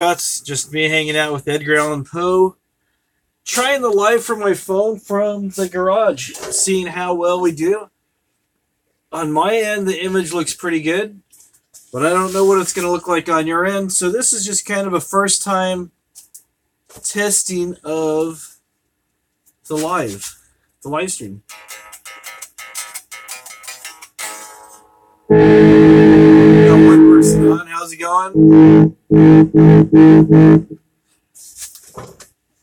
Mugshots, just me hanging out with Edgar Allan Poe, trying the live from my phone from the garage, seeing how well we do. On my end, the image looks pretty good, but I don't know what it's going to look like on your end. So this is just kind of a first time testing of the live stream. Got one person on. How's it going?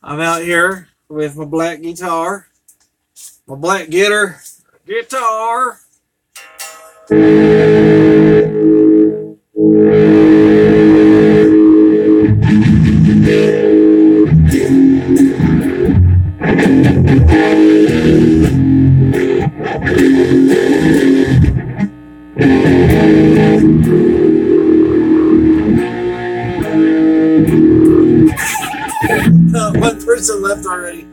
I'm out here with my black guitar, my black guitar. One person left already.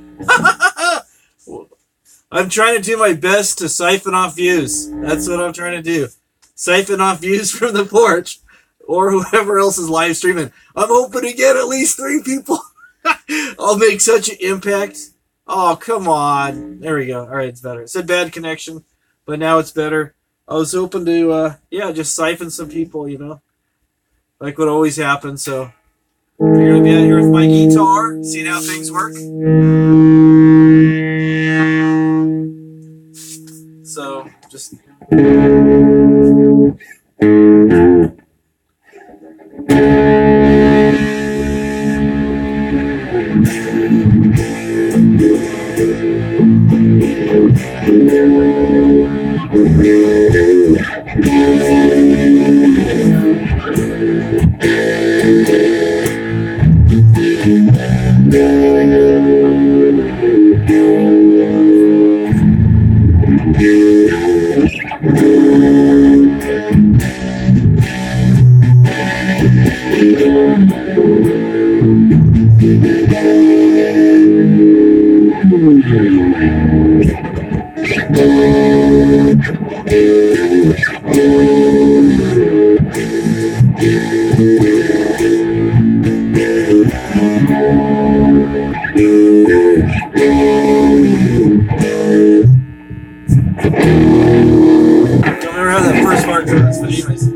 I'm trying to do my best to siphon off views. That's what I'm trying to do. Siphon off views from the porch or whoever else is live streaming. I'm hoping to get at least 3 people. I'll make such an impact. Oh, come on. There we go. All right, it's better. It said bad connection, but now it's better. I was hoping to, just siphon some people, you know, like what always happens. So I'm going to be out here with my guitar, seeing how things work. So, just... Don't remember how that first part goes, but anyways.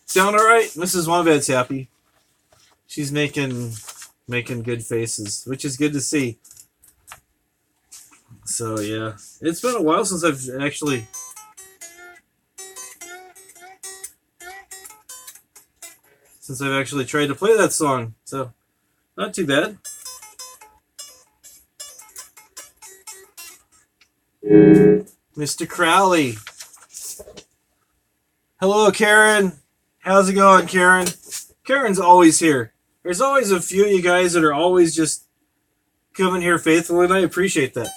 Sound alright? Mrs. Wombad's happy. She's making good faces, which is good to see. So yeah, it's been a while since I've actually tried to play that song. So not too bad. Mr. Crowley. Hello, Karen. How's it going, Karen? Karen's always here. There's always a few of you guys that are always just coming here faithfully, and I appreciate that.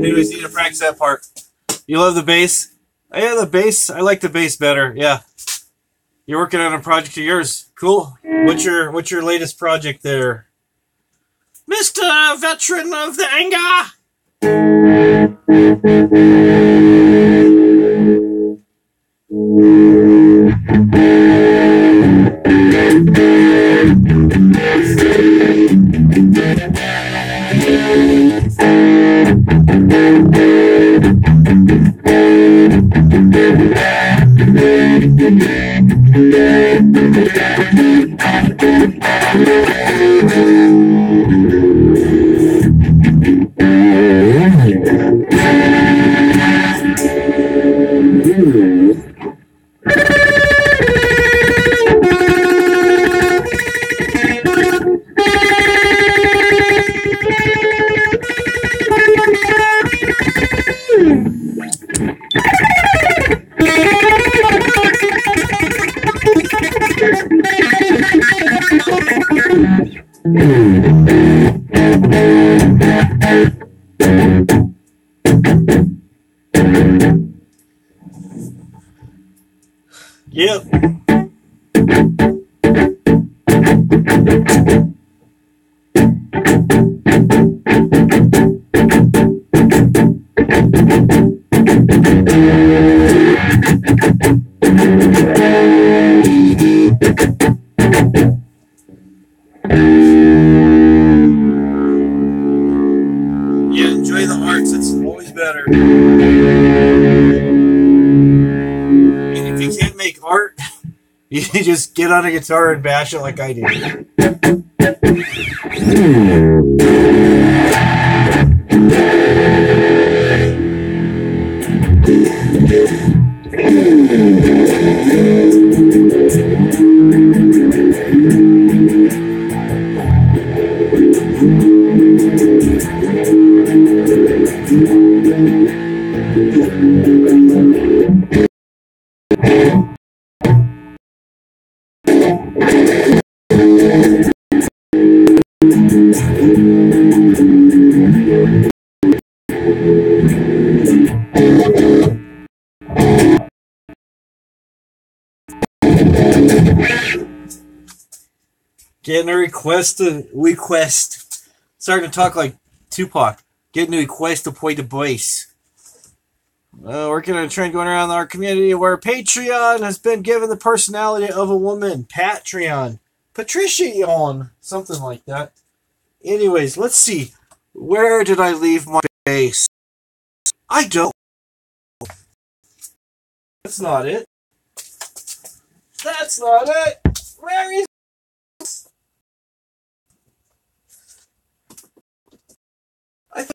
Anyways, you need to practice that part. You love the bass? Yeah, the bass. I like the bass better. Yeah. You're working on a project of yours. Cool. What's your latest project there, Mr. Veteran of the Anger? Yep. Yeah, enjoy the arts. It's always better. And if you can't make art, you just get on a guitar and bash it like I do. Getting a request. Starting to talk like Tupac. Getting a request to play the bass. Working on a trend going around our community where Patreon has been given the personality of a woman. Patreon. Patricia-on. Something like that. Anyways, let's see. Where did I leave my bass? I don't. That's not it. That's not it. Where is I thought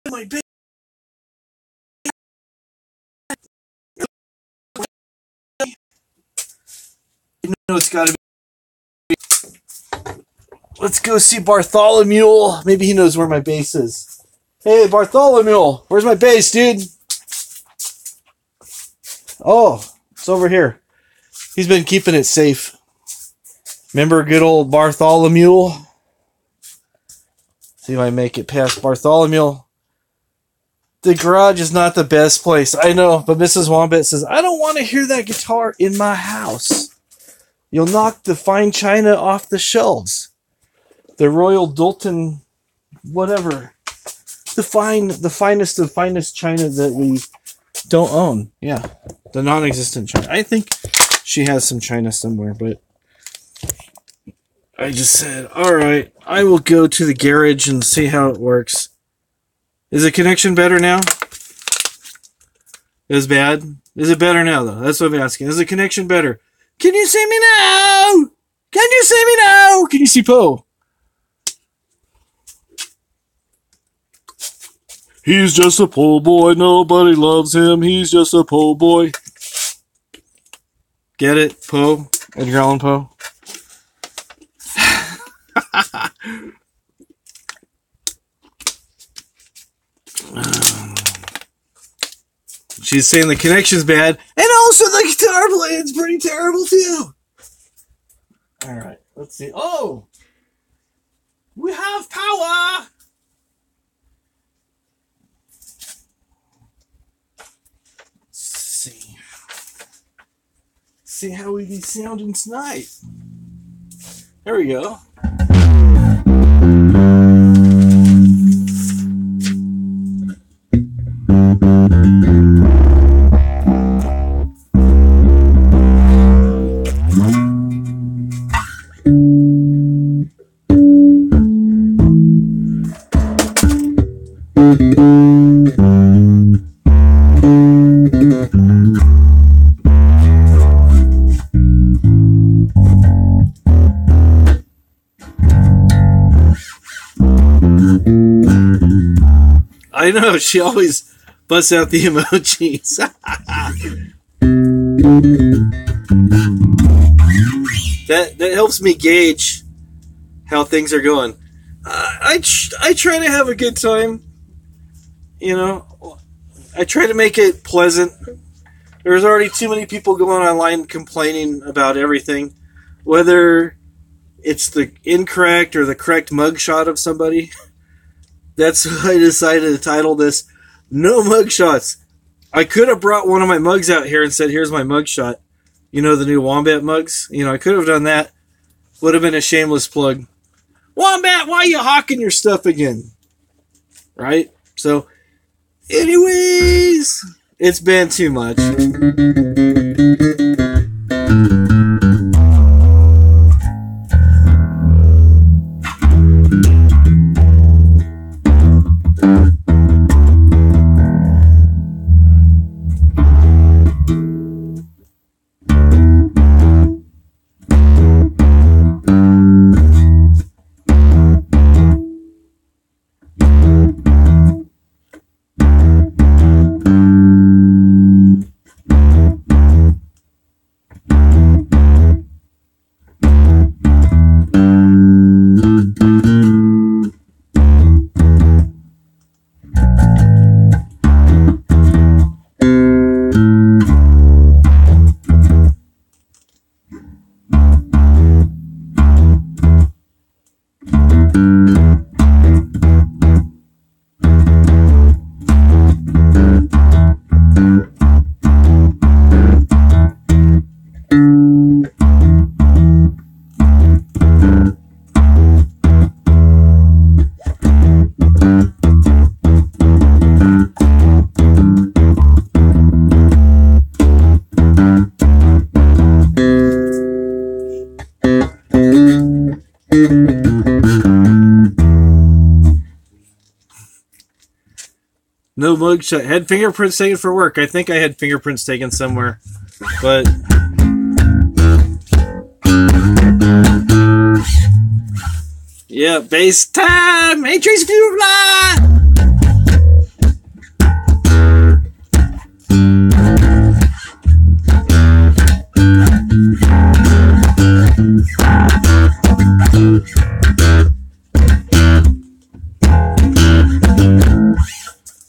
my bass. You know it's gotta be. Let's go see Bartholomew. Maybe he knows where my bass is. Hey, Bartholomew, where's my bass, dude? Oh, it's over here. He's been keeping it safe. Remember good old Bartholomew? See if I make it past Bartholomew. The garage is not the best place. I know, but Mrs. Wombat says, I don't want to hear that guitar in my house. You'll knock the fine china off the shelves. The Royal Doulton, whatever. The finest of finest china that we don't own. Yeah, the non-existent china. I think she has some china somewhere, but I just said, all right, I will go to the garage and see how it works. Is the connection better now? It was bad? Is it better now, though? That's what I'm asking. Is the connection better? Can you see me now? Can you see me now? Can you see Poe? He's just a po' boy. Nobody loves him. He's just a po' boy. Get it, Poe? Edgar Allan Poe? She's saying the connection's bad, and also the guitar playing's pretty terrible too. All right, let's see. Oh, We have power! See. See how we be sounding tonight. There we go. I know, she always busts out the emojis. that helps me gauge how things are going. I try to have a good time. You know, I try to make it pleasant. There's already too many people going online complaining about everything, whether it's the incorrect or the correct mugshot of somebody. That's why I decided to title this No Mugshots. I could have brought one of my mugs out here and said, here's my mugshot. You know, the new Wombat mugs? You know, I could have done that. Would have been a shameless plug. Wombat, why are you hawking your stuff again? Right? So, anyways, it's been too much. No mugshot. Had fingerprints taken for work. I think I had fingerprints taken somewhere. But yeah, base time! Matrix view fly!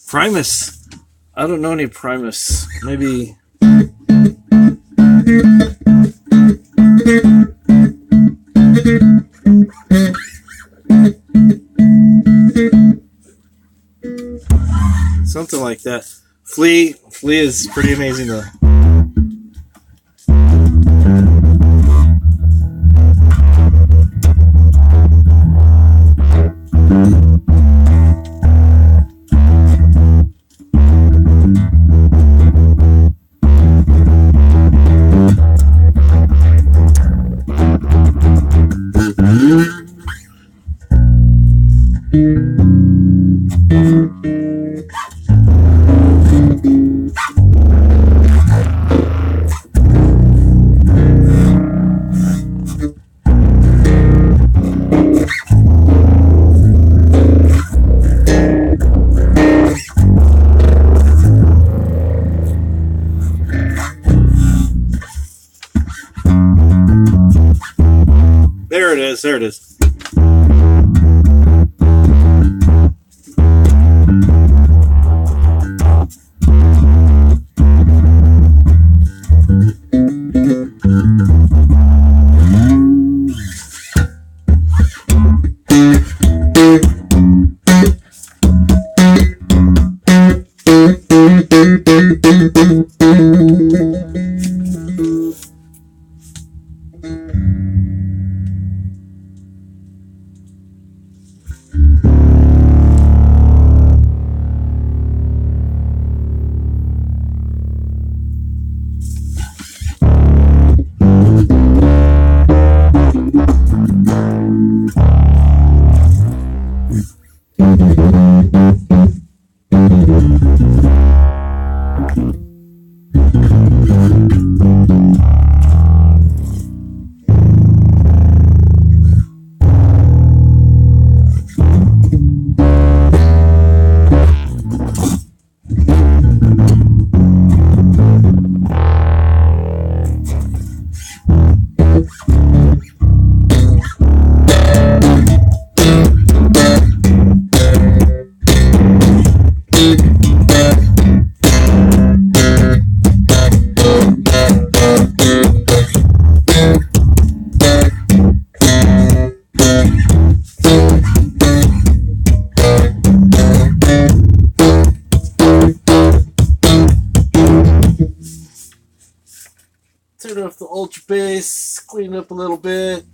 Primus. I don't know any Primus. Maybe. Something like that. Flea is pretty amazing though. There it is. There it is. ultra bass, clean it up a little bit.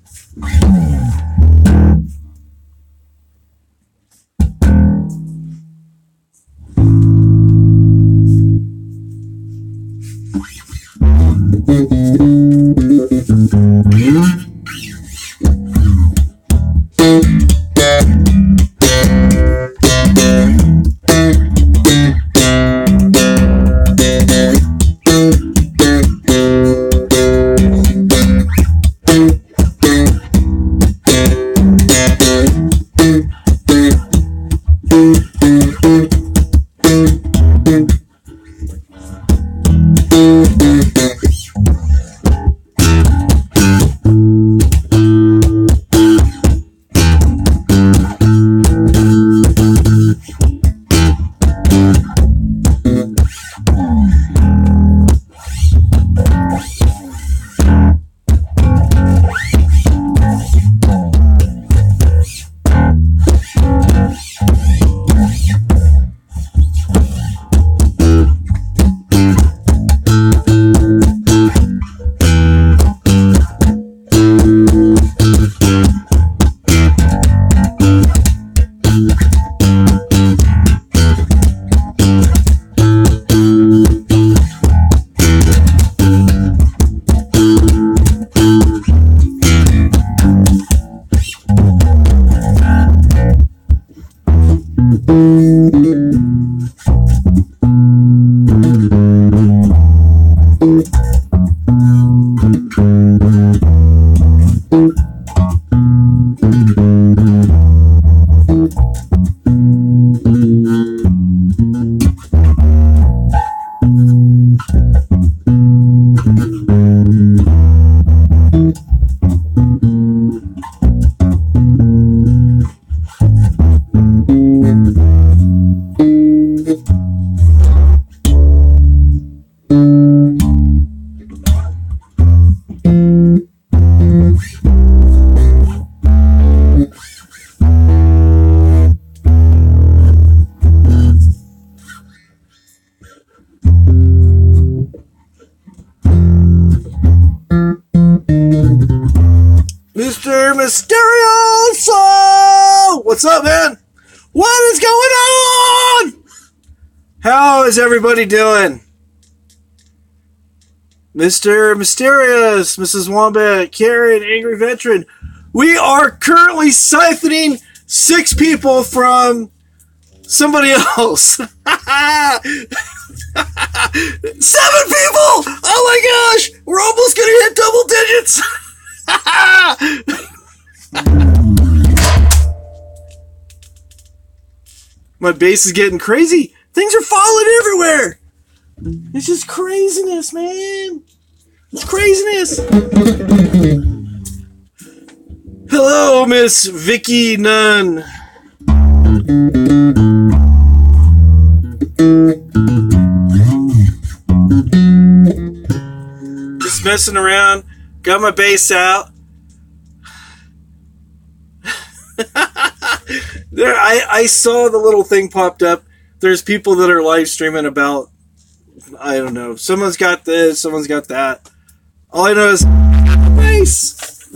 Mr. Mysterioso! What's up, man? What is going on? How is everybody doing? Mr. Mysterious, Mrs. Wombat, Karen, Angry Veteran. We are currently siphoning 6 people from somebody else. 7 people! Oh my gosh! We're almost gonna hit double digits! My base is getting crazy. Things are falling everywhere. It's just craziness, man. It's craziness. Hello, Miss Vicky Nunn. Just messing around. Got my bass out. There, I saw the little thing popped up. There's people that are live streaming about, I don't know, someone's got this, someone's got that. All I know is bass.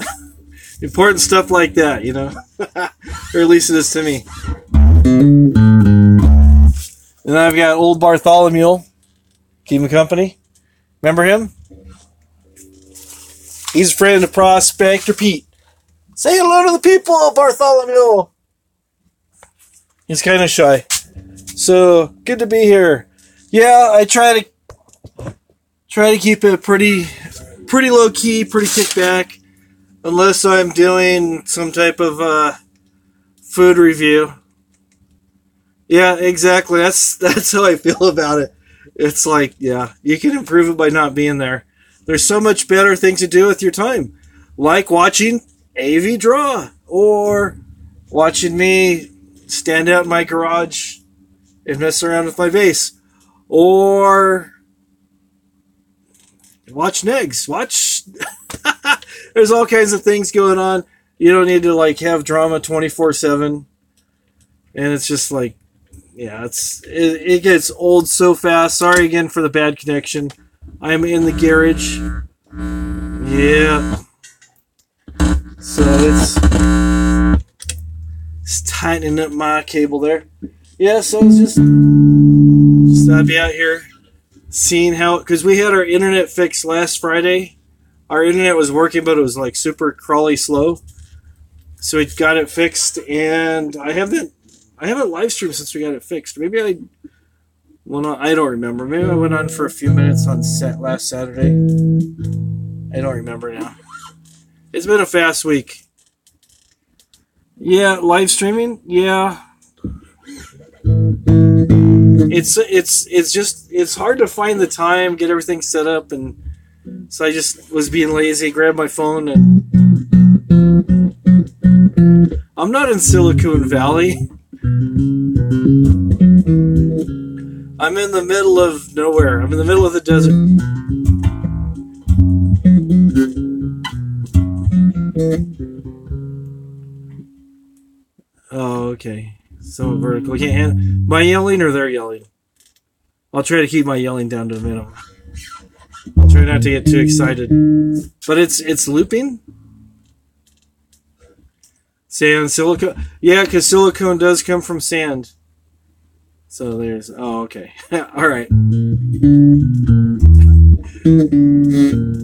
Important stuff like that, you know. Or at least it is to me. And I've got old Bartholomew. Keep him company. Remember him? He's a friend of Prospector Pete. Say hello to the people, Bartholomew. He's kind of shy. So, good to be here. Yeah, I try to keep it pretty low key, pretty kick back. Unless I'm doing some type of food review. Yeah, exactly. That's how I feel about it. It's like, yeah, you can improve it by not being there. There's so much better things to do with your time. Like watching AV draw. Or watching me stand out in my garage and mess around with my bass. Or watch Negs. Watch... There's all kinds of things going on. You don't need to like have drama 24/7. And it's just like, yeah, it gets old so fast. Sorry again for the bad connection. I'm in the garage. Yeah. So it's tightening up my cable there. Yeah, so it's just I'd be out here seeing how, because we had our internet fixed last Friday. Our internet was working, but it was like super crawly slow. So we got it fixed, and I haven't live streamed since we got it fixed. Maybe I went on, I don't remember. Maybe I went on for a few minutes on last Saturday. I don't remember now. It's been a fast week. Yeah, live streaming. Yeah, it's hard to find the time, get everything set up, and so I just was being lazy. Grabbed my phone, and I'm not in Silicon Valley. I'm in the middle of nowhere. I'm in the middle of the desert. Oh, okay. So vertical. I can't handle my yelling, or they're yelling. I'll try to keep my yelling down to a minimum. I'll try not to get too excited. But it's looping. Sand, silicone. Yeah, because silicone does come from sand. So there's... Oh, okay. All right.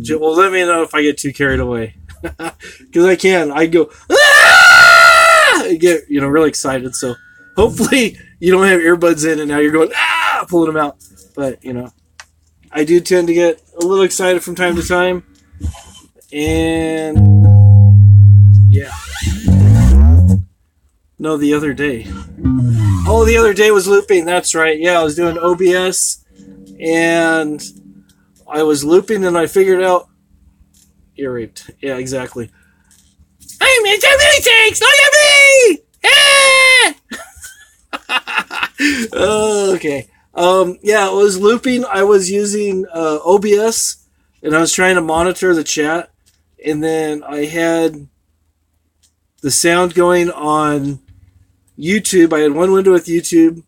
Well, let me know if I get too carried away. Because I can. I go... Ah! I get, really excited. So hopefully you don't have earbuds in and now you're going... Ah! Pulling them out. But, I do tend to get a little excited from time to time. And... Yeah. No, the other day. Oh, the other day was looping. That's right. Yeah, I was doing OBS, and I was looping, and I figured out... Ear raped. Yeah, exactly. I'm in somebody takes! Look at me! Okay. Yeah, it was looping. I was using OBS, and I was trying to monitor the chat, and then I had the sound going on YouTube. I had one window with YouTube,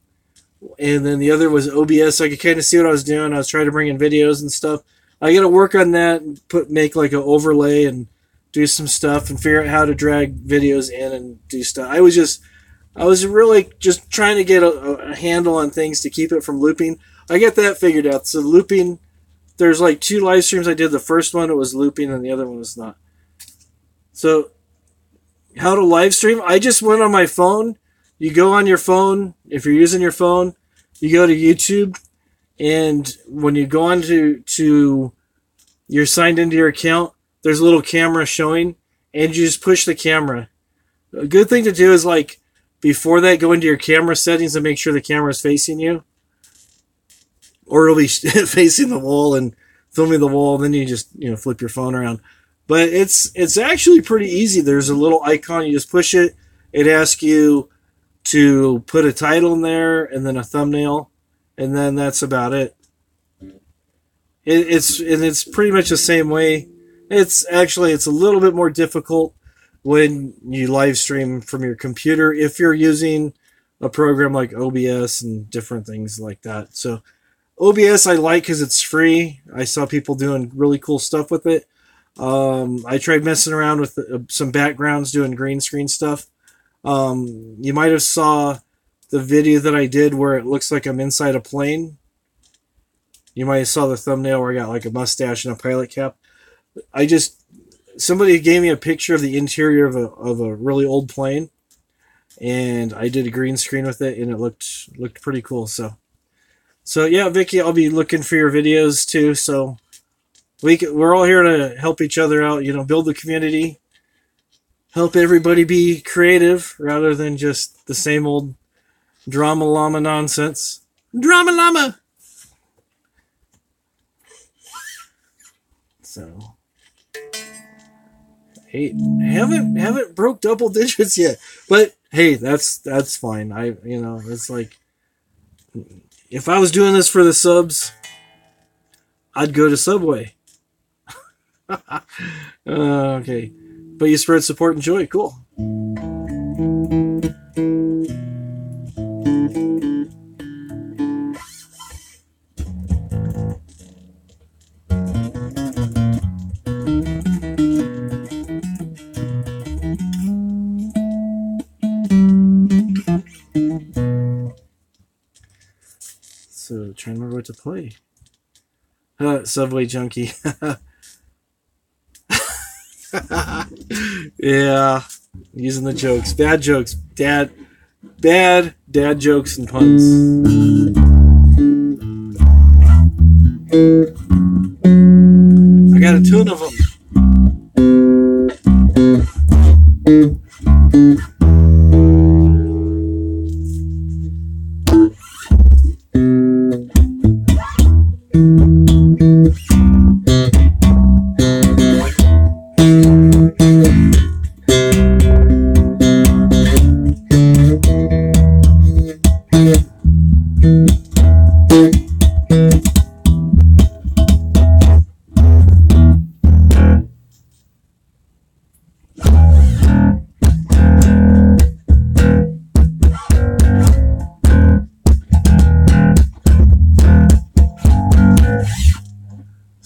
and then the other was OBS, so I could kind of see what I was doing. I was trying to bring in videos and stuff. I got to work on that and make like an overlay and do some stuff and figure out how to drag videos in and do stuff. I was really just trying to get a handle on things to keep it from looping. I get that figured out. So looping, there's like 2 live streams I did. The first one, it was looping, and the other one was not. So how to live stream? I just went on my phone. You go on your phone. If you're using your phone, you go to YouTube, and when you go on to you're signed into your account, there's a little camera showing, and you just push the camera. A good thing to do is, like, before that, go into your camera settings and make sure the camera is facing you, or it'll be facing the wall and filming the wall. Then you just flip your phone around. But it's actually pretty easy. There's a little icon. You just push it. It asks you to put a title in there and then a thumbnail, and then that's about it. It's pretty much the same way. It's a little bit more difficult when you live stream from your computer if you're using a program like OBS and different things like that. So OBS I like because it's free. I saw people doing really cool stuff with it. I tried messing around with some backgrounds, doing green screen stuff. You might have saw the video that I did where it looks like I'm inside a plane. You might have saw the thumbnail where I got like a mustache and a pilot cap. Somebody gave me a picture of the interior of a really old plane, and I did a green screen with it, and it looked pretty cool. So yeah, Vicky, I'll be looking for your videos too. So we're all here to help each other out, build the community, help everybody be creative rather than just the same old drama llama nonsense. Drama llama! So, hey, haven't broke double digits yet, but hey, that's fine. It's like, if I was doing this for the subs, I'd go to Subway. Okay. But you spread support and joy. Cool. trying to remember what to play. Subway Junkie. Yeah, using the jokes. Bad jokes. Bad dad jokes and puns. I got a ton of them.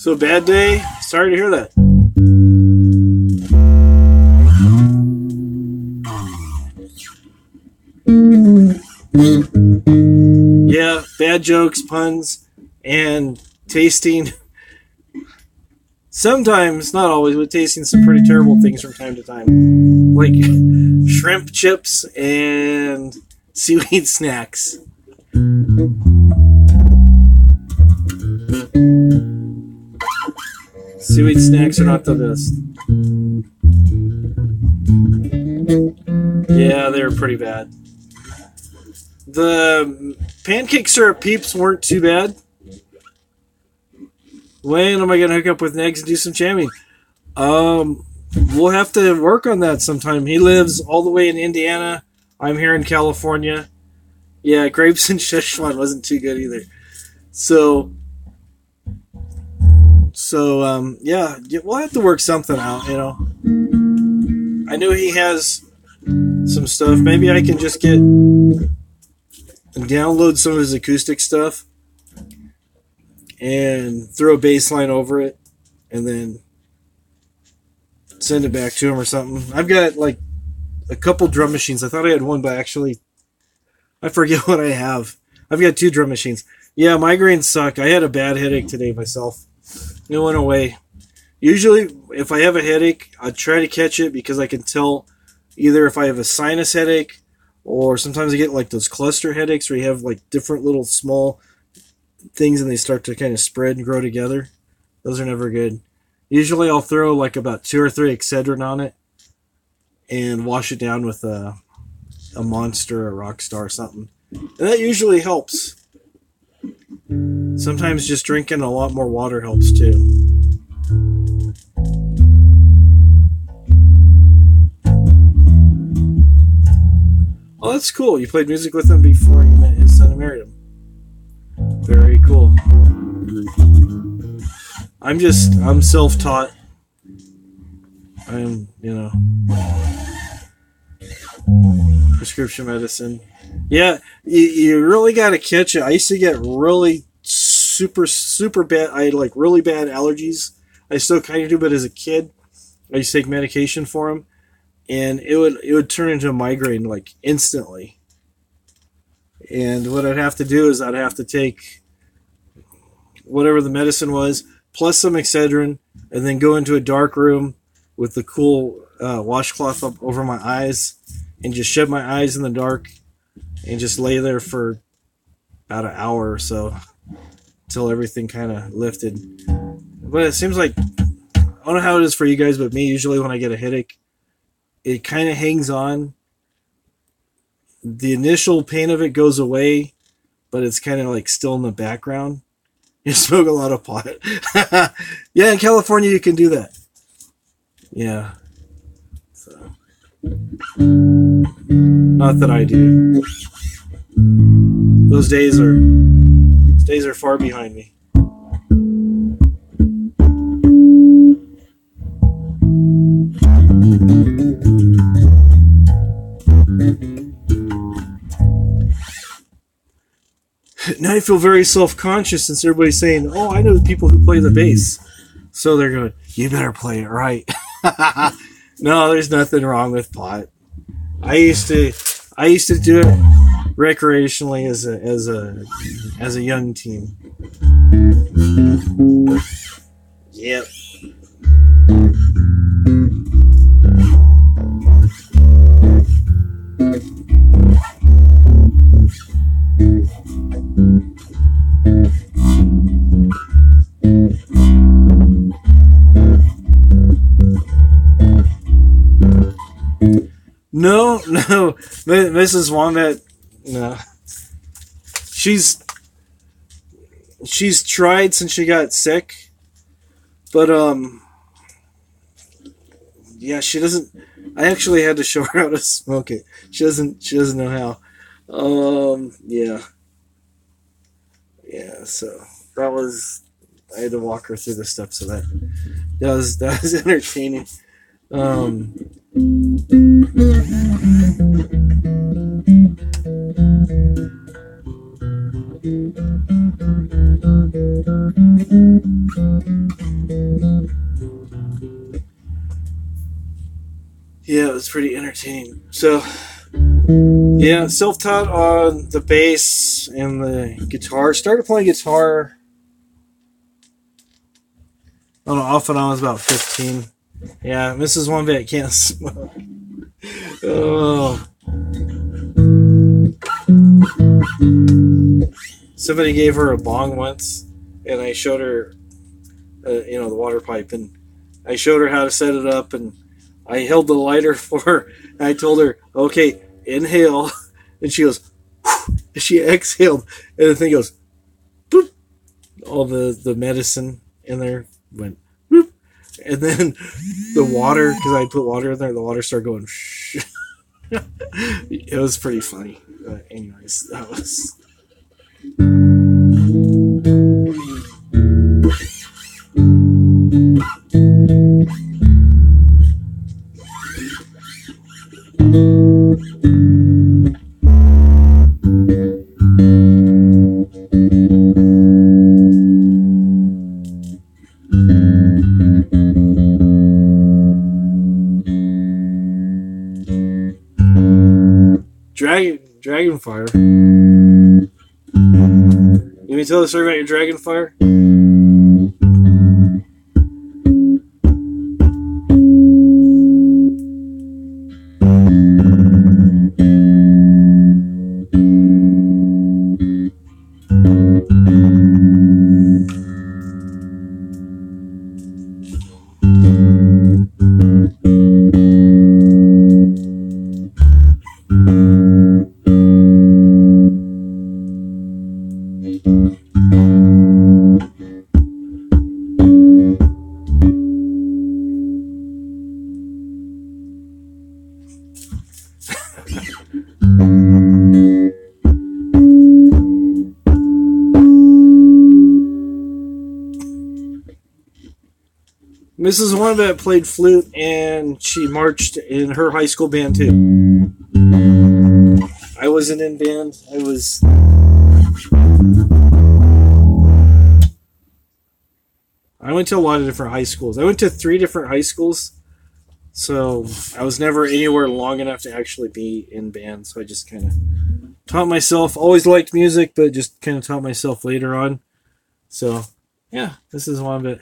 So bad day. Sorry to hear that. Yeah, bad jokes, puns, and tasting. Sometimes, not always, but tasting some pretty terrible things from time to time. Like shrimp chips and seaweed snacks. Seaweed snacks are not the best. Yeah, they were pretty bad. The pancake syrup peeps weren't too bad. When am I going to hook up with Negs and do some jamming? We'll have to work on that sometime. He lives all the way in Indiana. I'm here in California. Yeah, grapes and Szechuan wasn't too good either. So yeah, we'll have to work something out, you know. I know he has some stuff. Maybe I can just get and download some of his acoustic stuff and throw a bass line over it and then send it back to him or something. I've got like a couple drum machines. I thought I had one, but actually I forget what I have. I've got 2 drum machines. Yeah, migraines suck. I had a bad headache today myself. It went away. Usually, if I have a headache, I try to catch it because I can tell either if I have a sinus headache or sometimes I get like those cluster headaches where you have like different little small things and they start to kind of spread and grow together. Those are never good. Usually, I'll throw like about 2 or 3 Excedrin on it and wash it down with a Monster or a Rockstar or something. And that usually helps. Sometimes just drinking a lot more water helps too. Oh, that's cool. You played music with him before you met his son and married him. Very cool. I'm self-taught. I'm, prescription medicine. Yeah, you really got to catch it. I used to get really super bad. I had like really bad allergies. I still kind of do, but as a kid, I used to take medication for them, and it would turn into a migraine like instantly. And what I'd have to do is I'd have to take whatever the medicine was, plus some Excedrin, and then go into a dark room with the cool washcloth up over my eyes, and just shut my eyes in the dark, and just lay there for about an hour or so until everything kind of lifted. But it seems like, I don't know how it is for you guys, but me, usually when I get a headache, it kind of hangs on. The initial pain of it goes away, but it's kind of like still in the background. You smoke a lot of pot. Yeah, in California you can do that. Yeah. So. Not that I do. Those days are far behind me. Now I feel very self-conscious since everybody's saying, "Oh, I know the people who play the bass." So they're going, "You better play it right." No, there's nothing wrong with pot. I used to do it recreationally as a young teen. Yep. No, Mrs. Wombat, no. She's tried since she got sick, but yeah, she doesn't. I actually had to show her how to smoke it. She doesn't know how. Yeah. So that was. I had to walk her through the steps of that. That was entertaining. Yeah, it was pretty entertaining. So, yeah, self-taught on the bass and the guitar. Started playing guitar, I don't know, off and on. I was about 15. Yeah, Mrs. Wombat can't smoke. Oh. Somebody gave her a bong once, and I showed her, the water pipe, and I showed her how to set it up, and I held the lighter for her, and I told her, okay, inhale, and she goes, whew, and she exhaled, and the thing goes, boop, all the medicine in there went, boop, and then the water, because I put water in there, the water started going, shh. It was pretty funny. Anyways, that was... Dragonfire. You want me to tell the story about your Dragonfire? Mrs. Wombat played flute, and she marched in her high school band too. I wasn't in band. I went to a lot of different high schools. I went to 3 different high schools, so I was never anywhere long enough to actually be in band. So I just kind of taught myself. Always liked music, but just kind of taught myself later on. So yeah, this is Wombat.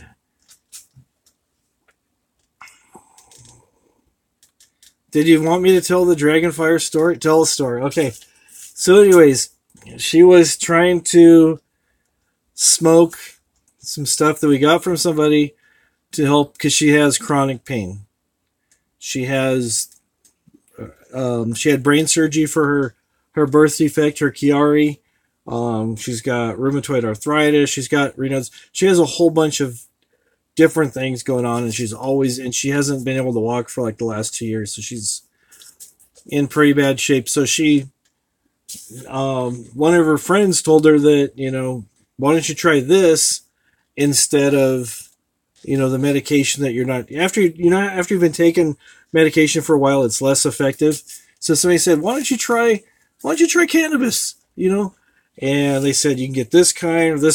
Did you want me to tell the Dragonfire story? Tell a story. Okay. So anyways, she was trying to smoke some stuff that we got from somebody to help because she has chronic pain. She had brain surgery for her birth defect, her Chiari. She's got rheumatoid arthritis. She's got Raynaud's. She has a whole bunch of different things going on, and she hasn't been able to walk for like the last 2 years, so she's in pretty bad shape. So she, one of her friends told her that, why don't you try this instead of, the medication that you're not, after you've been taking medication for a while, it's less effective. So somebody said, why don't you try cannabis, and they said, you can get this kind, and, the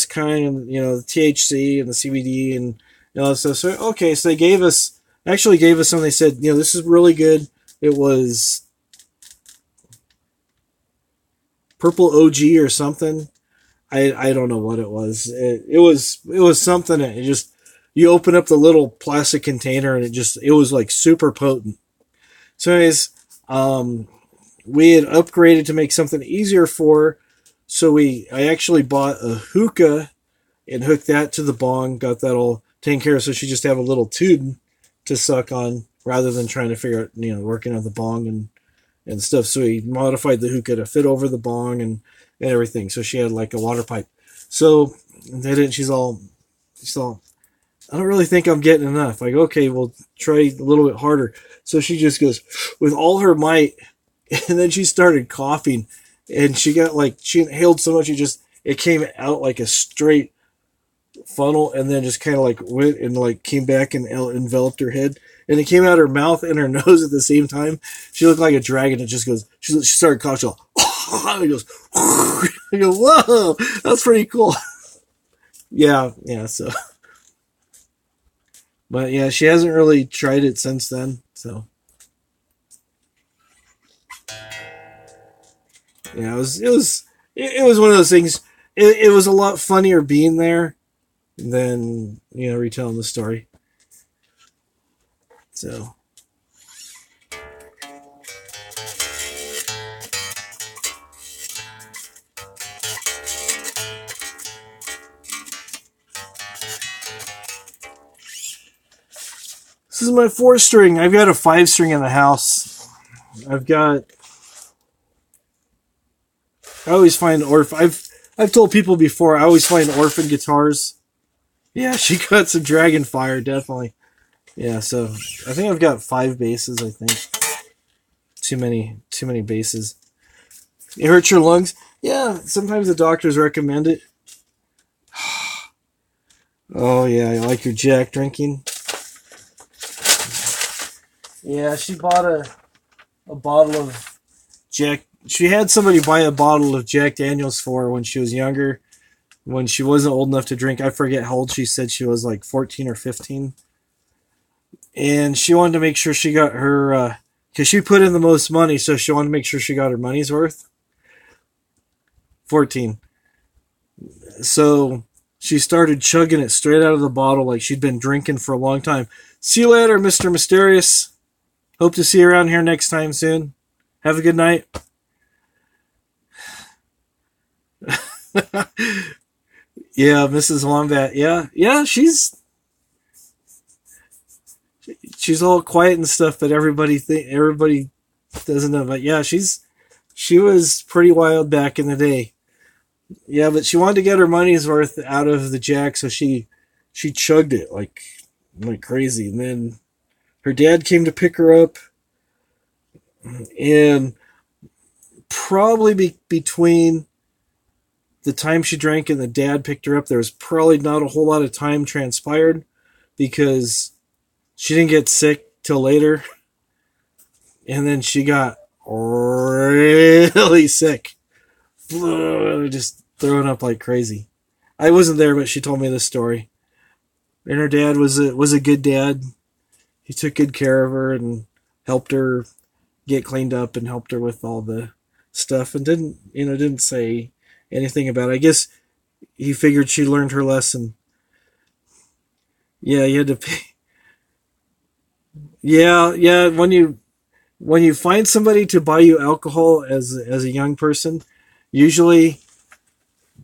THC and the CBD and all that stuff. So, okay, so they gave us some. They said, this is really good. It was purple OG or something. I don't know what it was. It was something that it just, you open up the little plastic container and it was like super potent. So anyways, we had upgraded to make something easier for her. So I actually bought a hookah and hooked that to the bong, got that all taken care of. So she just have a little tube to suck on rather than trying to figure out, working on the bong and stuff. So we modified the hookah to fit over the bong and everything. So she had like a water pipe. So she's all, I don't really think I'm getting enough. Like, okay, we'll try a little bit harder. So she just goes with all her might, and then she started coughing, and she inhaled so much it came out like a straight funnel, and then just kind of like went and like came back and enveloped her head, and it came out her mouth and her nose at the same time. She looked like a dragon. It just goes. She started coughing. And it goes. I go, whoa, that's pretty cool. Yeah. So, but yeah, she hasn't really tried it since then. So. Yeah, it was one of those things. It was a lot funnier being there than retelling the story. So this is my 4-string. I've got a 5-string in the house. I always find I've told people before, I always find orphan guitars. Yeah, she got some Dragon Fire, definitely. Yeah, so I think I've got 5 basses, I think. Too many basses. It hurts your lungs? Yeah, sometimes the doctors recommend it. Oh yeah, you like your Jack drinking? Yeah, she bought a bottle of Jack. She had somebody buy a bottle of Jack Daniels for her when she was younger, when she wasn't old enough to drink. I forget how old she said she was, like 14 or 15. And she wanted to make sure she got her, because she put in the most money, so she wanted to make sure she got her money's worth. 14. So she started chugging it straight out of the bottle like she'd been drinking for a long time. See you later, Mr. Mysterious. Hope to see you around here next time soon. Have a good night. Yeah, Mrs. Wombat. Yeah, she's all quiet and stuff, but everybody doesn't know. But yeah, she was pretty wild back in the day. Yeah, but she wanted to get her money's worth out of the Jack, so she chugged it like crazy. And then her dad came to pick her up, and probably between the time she drank and the dad picked her up, there was probably not a whole lot of time transpired, because she didn't get sick till later. And then she got really sick. Just throwing up like crazy. I wasn't there, but she told me this story. And her dad was a good dad. He took good care of her and helped her get cleaned up and helped her with all the stuff, and didn't say anything about it. I guess he figured she learned her lesson. Yeah, you had to pay. Yeah. When you find somebody to buy you alcohol as a young person, usually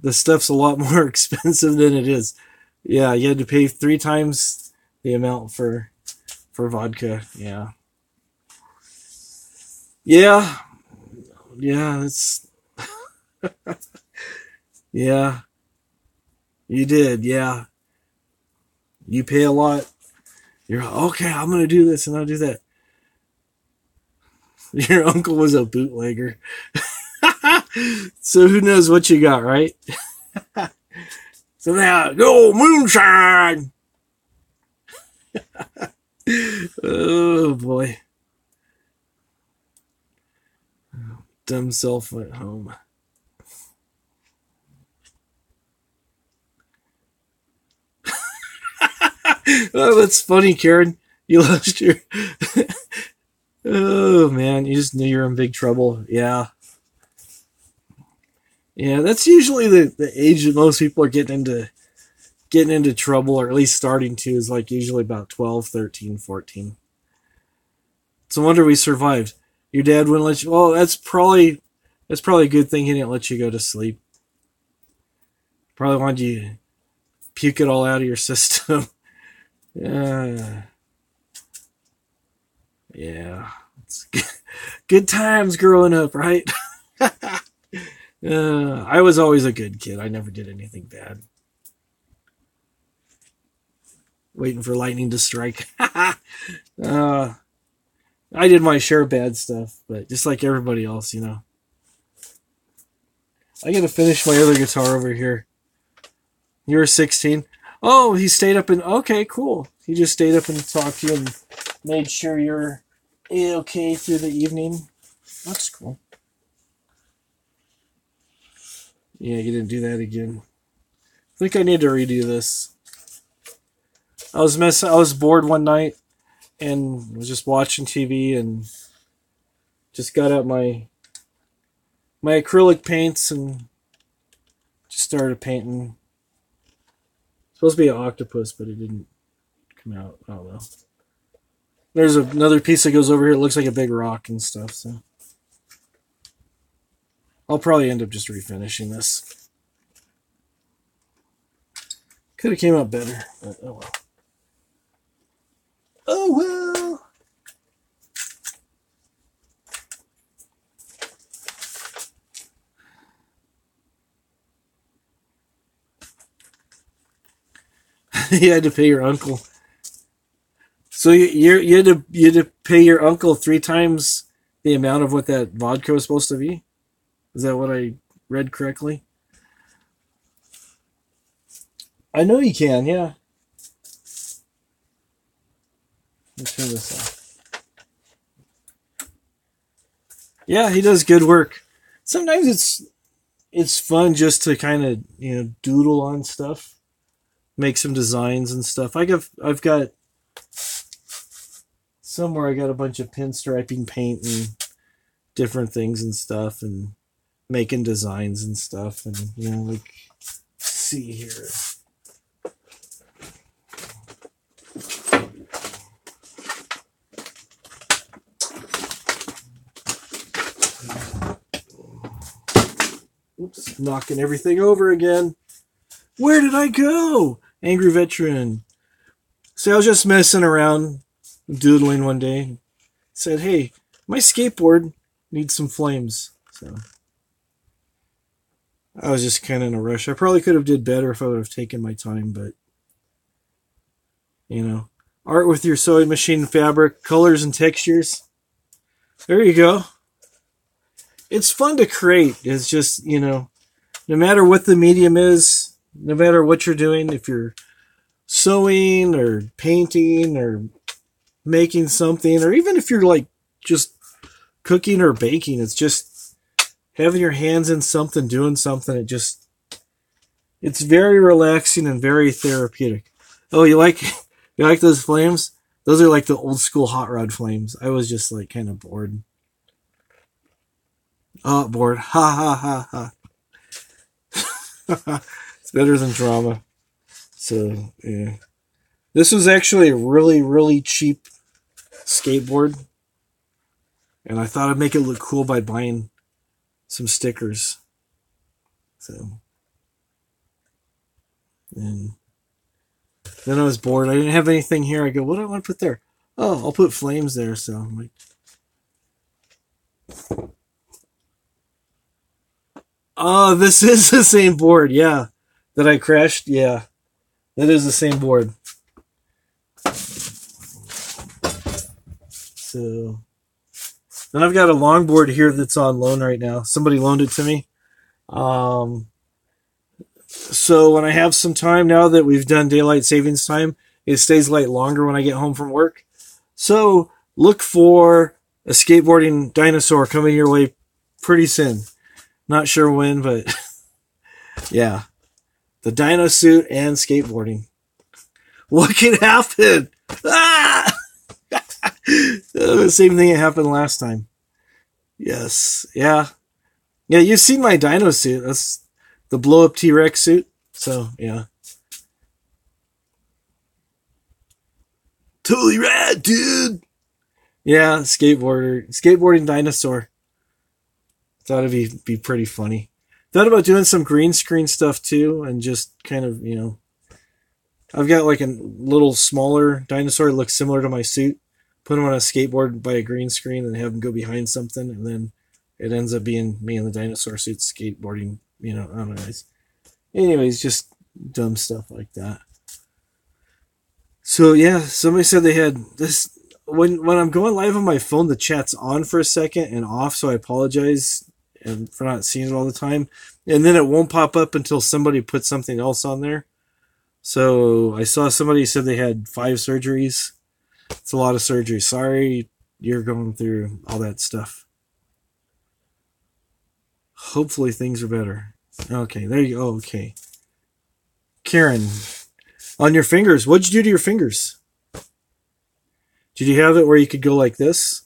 the stuff's a lot more expensive than it is. Yeah, you had to pay 3 times the amount for vodka. Yeah. It's yeah. You did, yeah. You pay a lot. You're okay, I'm gonna do this and I'll do that. Your uncle was a bootlegger. So who knows what you got, right? So now, go moonshine! Oh boy. Dumb self went home. Oh, that's funny, Karen. You lost your... Oh, man. You just knew you were in big trouble. Yeah. Yeah, that's usually the age that most people are getting into trouble, or at least starting to, is like usually about 12, 13, 14. It's a wonder we survived. Your dad wouldn't let you. Well, that's probably a good thing he didn't let you go to sleep. Probably wanted you to puke it all out of your system. Yeah, yeah. It's good times growing up, right? I was always a good kid. I never did anything bad. Waiting for lightning to strike. uh, I did my share of bad stuff, but just like everybody else, you know. I gotta finish my other guitar over here. You were 16. Oh, he stayed up and okay, cool. He just stayed up and talked to you and made sure you're okay through the evening. That's cool. Yeah, you didn't do that again. I think I need to redo this. I was bored one night and was just watching TV and just got out my acrylic paints and just started painting. It's supposed to be an octopus, but it didn't come out. I don't know. There's another piece that goes over here. It looks like a big rock and stuff. So I'll probably end up just refinishing this. Could have came out better, but oh well. Oh well. You had to pay your uncle. So you had to pay your uncle 3 times the amount of what that vodka was supposed to be? Is that what I read correctly? I know you can, yeah. Let's turn this off. Yeah, he does good work. Sometimes it's fun just to kind of, you know, doodle on stuff, make some designs and stuff. I've got somewhere I got a bunch of pinstriping paint and different things and stuff, and making designs and stuff, and you know, like, see here. Oops, knocking everything over again. Where did I go? Angry veteran. So I was just messing around, doodling one day. Said, hey, my skateboard needs some flames. So I was just kind of in a rush. I probably could have did better if I would have taken my time, but you know, art with your sewing machine fabric, colors and textures. There you go. It's fun to create. It's just, you know, no matter what the medium is, no matter what you're doing, if you're sewing or painting or making something, or even if you're like just cooking or baking, it's just having your hands in something, doing something. It's very relaxing and very therapeutic. Oh, you like those flames? Those are like the old school hot rod flames. I was just like kind of bored. Oh, bored. Ha ha ha ha. It's better than drama. So, yeah. This was actually a really, really cheap skateboard. And I thought I'd make it look cool by buying some stickers. So, and then I was bored. I didn't have anything here. I go, what do I want to put there? Oh, I'll put flames there. So I'm like, oh, this is the same board. Yeah. That I crashed. Yeah. That is the same board. So then I've got a longboard here that's on loan right now. Somebody loaned it to me. So when I have some time, now that we've done daylight savings time, it stays light longer when I get home from work. So look for a skateboarding dinosaur coming your way pretty soon. Not sure when, but yeah. The dino suit and skateboarding. What can happen? Ah! The same thing that happened last time. Yes. Yeah. Yeah, you've seen my dino suit. That's the blow up T-Rex suit. So yeah, totally rad, dude. Yeah, skateboarding dinosaur. Thought it'd be pretty funny. Thought about doing some green screen stuff too, and just kind of I've got like a little smaller dinosaur that looks similar to my suit. Put him on a skateboard by a green screen and have him go behind something, and then it ends up being me in the dinosaur suit skateboarding. I don't know. Anyways, just dumb stuff like that. So yeah, somebody said they had this. When I'm going live on my phone, the chat's on for a second and off, so I apologize for not seeing it all the time. And then it won't pop up until somebody puts something else on there. So I saw somebody said they had 5 surgeries. It's a lot of surgery. Sorry you're going through all that stuff. Hopefully things are better. Okay, there you go. Okay. Karen, on your fingers, what'd you do to your fingers? Did you have it where you could go like this?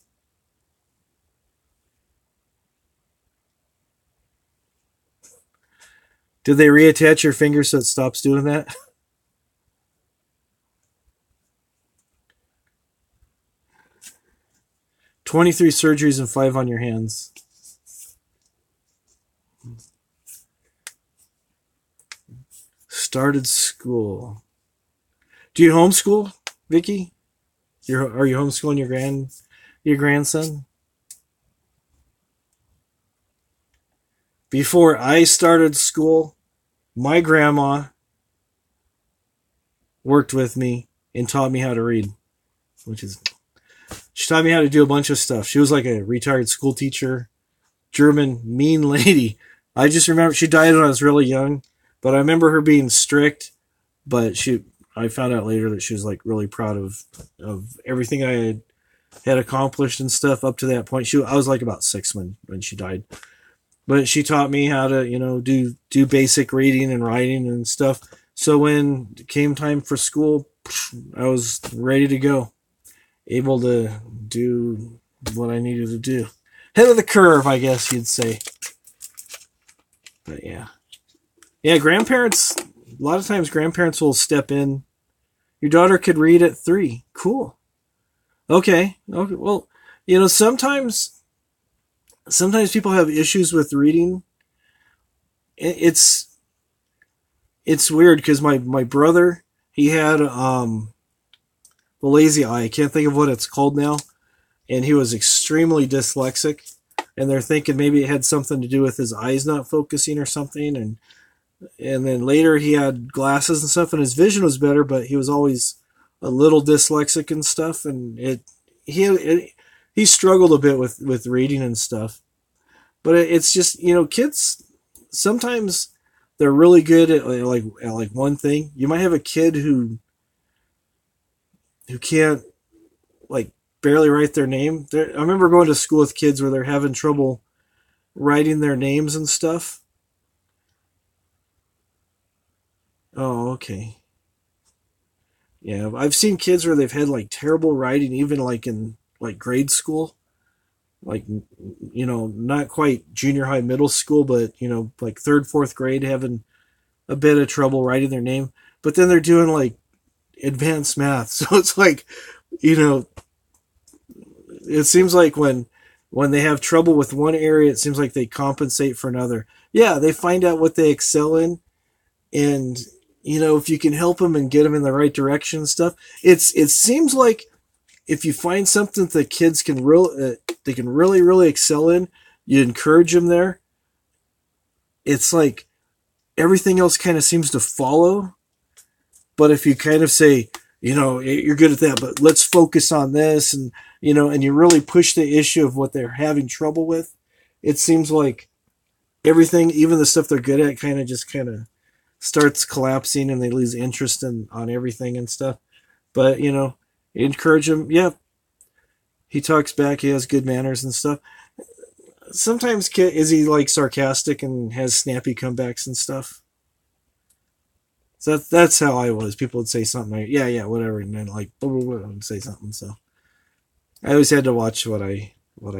Did they reattach your fingers so it stops doing that? 23 surgeries and 5 on your hands. Started school. Do you homeschool, Vicky? Are you homeschooling your grandson? Before I started school, my grandma worked with me and taught me how to read, she taught me how to do a bunch of stuff. She was like a retired school teacher, German, mean lady. I just remember she died when I was really young, but I remember her being strict, but I found out later that she was like really proud of everything I had accomplished and stuff up to that point. I was like about 6 when she died. But she taught me how to, do basic reading and writing and stuff. So when it came time for school, I was ready to go, able to do what I needed to do. Head of the curve, I guess you'd say. But yeah. Yeah, grandparents, a lot of times grandparents will step in. Your daughter could read at 3. Cool. Okay. Well, sometimes people have issues with reading. It's weird because my brother, he had the lazy eye. I can't think of what it's called now, and he was extremely dyslexic. And they're thinking maybe it had something to do with his eyes not focusing or something. And then later he had glasses and stuff, and his vision was better, but he was always a little dyslexic and stuff. And he struggled a bit with reading and stuff. But it's just, kids, sometimes they're really good at like one thing. You might have a kid who can't like barely write their name. I remember going to school with kids where they're having trouble writing their names and stuff. Oh, okay. Yeah, I've seen kids where they've had like terrible writing, even like in like grade school, like not quite junior high, middle school, but like 3rd, 4th grade, having a bit of trouble writing their name. But then they're doing like advanced math, so it's like, it seems like when they have trouble with one area, it seems like they compensate for another. Yeah, they find out what they excel in, and if you can help them and get them in the right direction and stuff, it seems like if you find something that the kids can really really excel in, you encourage them there. It's like everything else kind of seems to follow. But if you kind of say, you're good at that, but let's focus on this, and and you really push the issue of what they're having trouble with, it seems like everything, even the stuff they're good at, kind of starts collapsing, and they lose interest on everything and stuff. But encourage him. Yeah, he talks back. He has good manners and stuff. Sometimes is he like sarcastic and has snappy comebacks and stuff. So that's how I was. People would say something like, yeah, whatever, and then like blah, blah, blah, and say something. So I always had to watch what I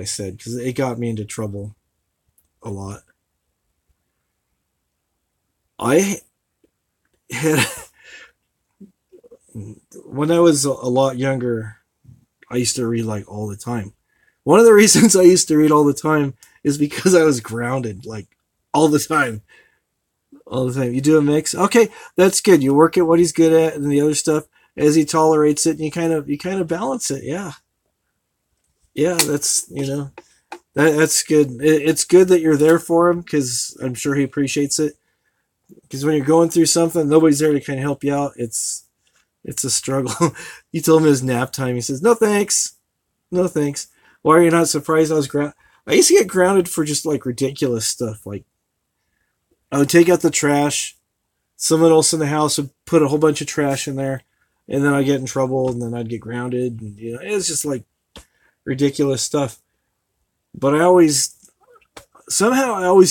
said, because it got me into trouble a lot. I had, when I was a lot younger, I used to read like all the time. One of the reasons I used to read all the time is because I was grounded, like all the time. All the time. You do a mix. Okay, that's good. You work at what he's good at and the other stuff as he tolerates it, and you kind of balance it. Yeah. Yeah, that's, that's good. It's good that you're there for him, because I'm sure he appreciates it. Because when you're going through something, nobody's there to kind of help you out. It's a struggle. You told him it was nap time. He says, "No thanks, no thanks." Why are you not surprised? I used to get grounded for just like ridiculous stuff. Like I would take out the trash. Someone else in the house would put a whole bunch of trash in there, and then I'd get in trouble, and then I'd get grounded. And it's just like ridiculous stuff. But I always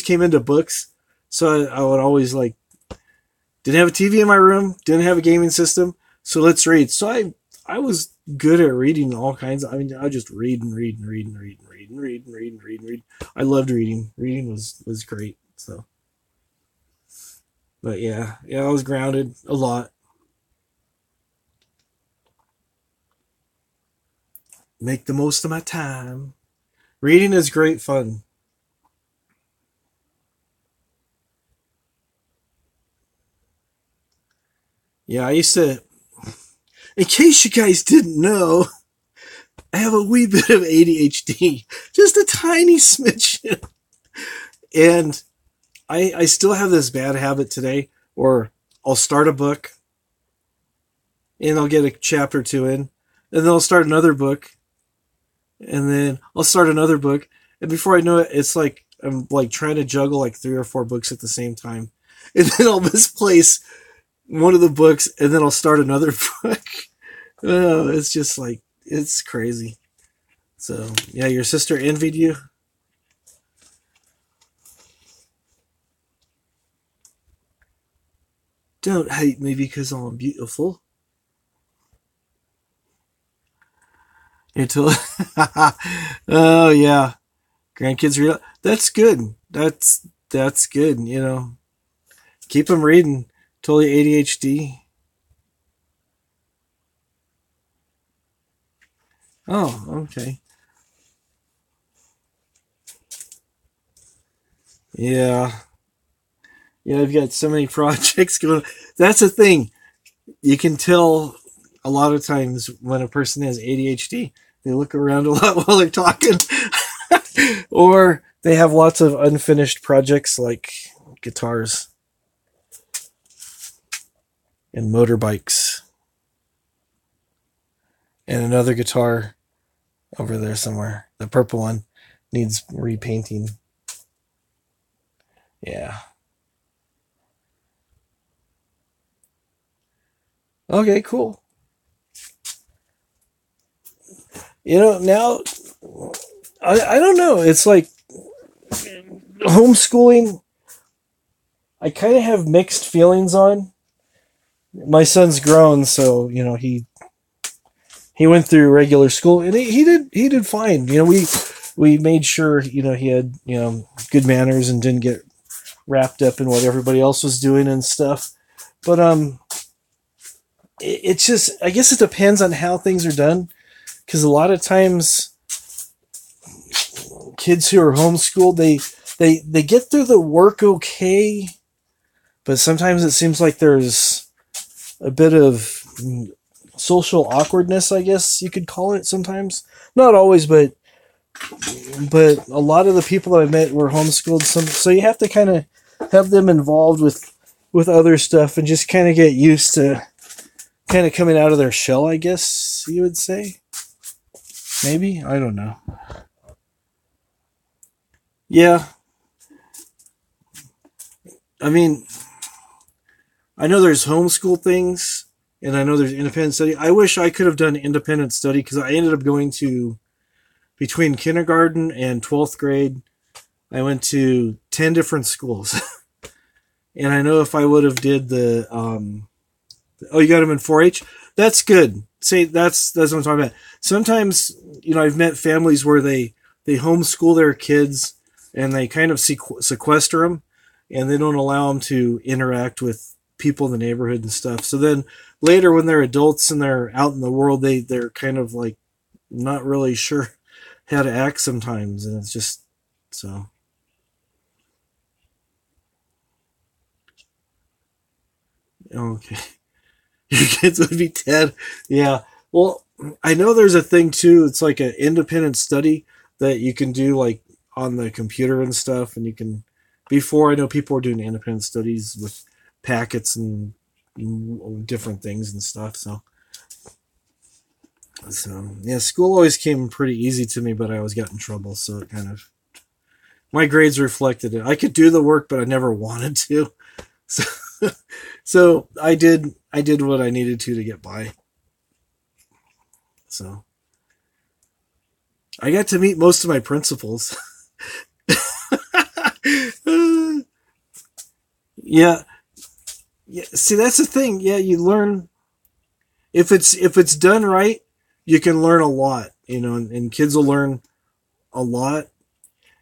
came into books, so I would always like, didn't have a TV in my room, didn't have a gaming system, so let's read. So I was good at reading all kinds of, I just read and read and read and read and read and read and read and read and read. I loved reading. Reading was great. So, but yeah, I was grounded a lot. Make the most of my time. Reading is great fun. Yeah, I used to, in case you guys didn't know, I have a wee bit of ADHD. Just a tiny smidgen. And I still have this bad habit today where I'll start a book and I'll get a chapter or two in, and then I'll start another book, and then I'll start another book, and before I know it, it's like I'm like trying to juggle like 3 or 4 books at the same time, and then I'll misplace one of the books, and then I'll start another book. Oh, it's just like, it's crazy. So yeah, your sister envied you. Don't hate me because I'm beautiful. Until oh yeah, grandkids read. That's good. That's good. Keep them reading. Totally ADHD. Oh, okay. Yeah, I've got so many projects going. That's the thing. You can tell a lot of times when a person has ADHD. They look around a lot while they're talking. Or they have lots of unfinished projects like guitars and motorbikes. And another guitar over there somewhere. The purple one needs repainting. Yeah. Okay, cool. Now, I don't know. It's like homeschooling, I kind of have mixed feelings on. My son's grown, so, he went through regular school, and he did fine. We made sure, he had, good manners and didn't get wrapped up in what everybody else was doing and stuff. But, it's just, I guess it depends on how things are done. Because a lot of times, kids who are homeschooled, they get through the work okay, but sometimes it seems like there's a bit of social awkwardness, I guess you could call it sometimes. Not always, but a lot of the people that I met were homeschooled. So you have to kind of have them involved with other stuff and just kind of get used to kind of coming out of their shell, I guess you would say. Maybe? I don't know. Yeah. I mean, I know there's homeschool things, and I know there's independent study. I wish I could have done independent study, because I ended up going to, between kindergarten and 12th grade, I went to 10 different schools. And I know if I would have did the, you got them in 4-H? That's good. Say, that's what I'm talking about. Sometimes, I've met families where they homeschool their kids, and they kind of sequester them, and they don't allow them to interact with people in the neighborhood and stuff. So then later when they're adults and they're out in the world, they're kind of like not really sure how to act sometimes, and it's just so. Okay. Your kids would be 10. Yeah. Well, I know there's a thing too. It's like an independent study that you can do like on the computer and stuff. And you can, before I know people were doing independent studies with packets and different things and stuff. So yeah, school always came pretty easy to me, but I always got in trouble. So it kind of, my grades reflected it. I could do the work, but I never wanted to. So, so I did what I needed to get by. So I got to meet most of my principals. Yeah. Yeah. See, that's the thing. Yeah, you learn if it's done right, you can learn a lot, and kids will learn a lot.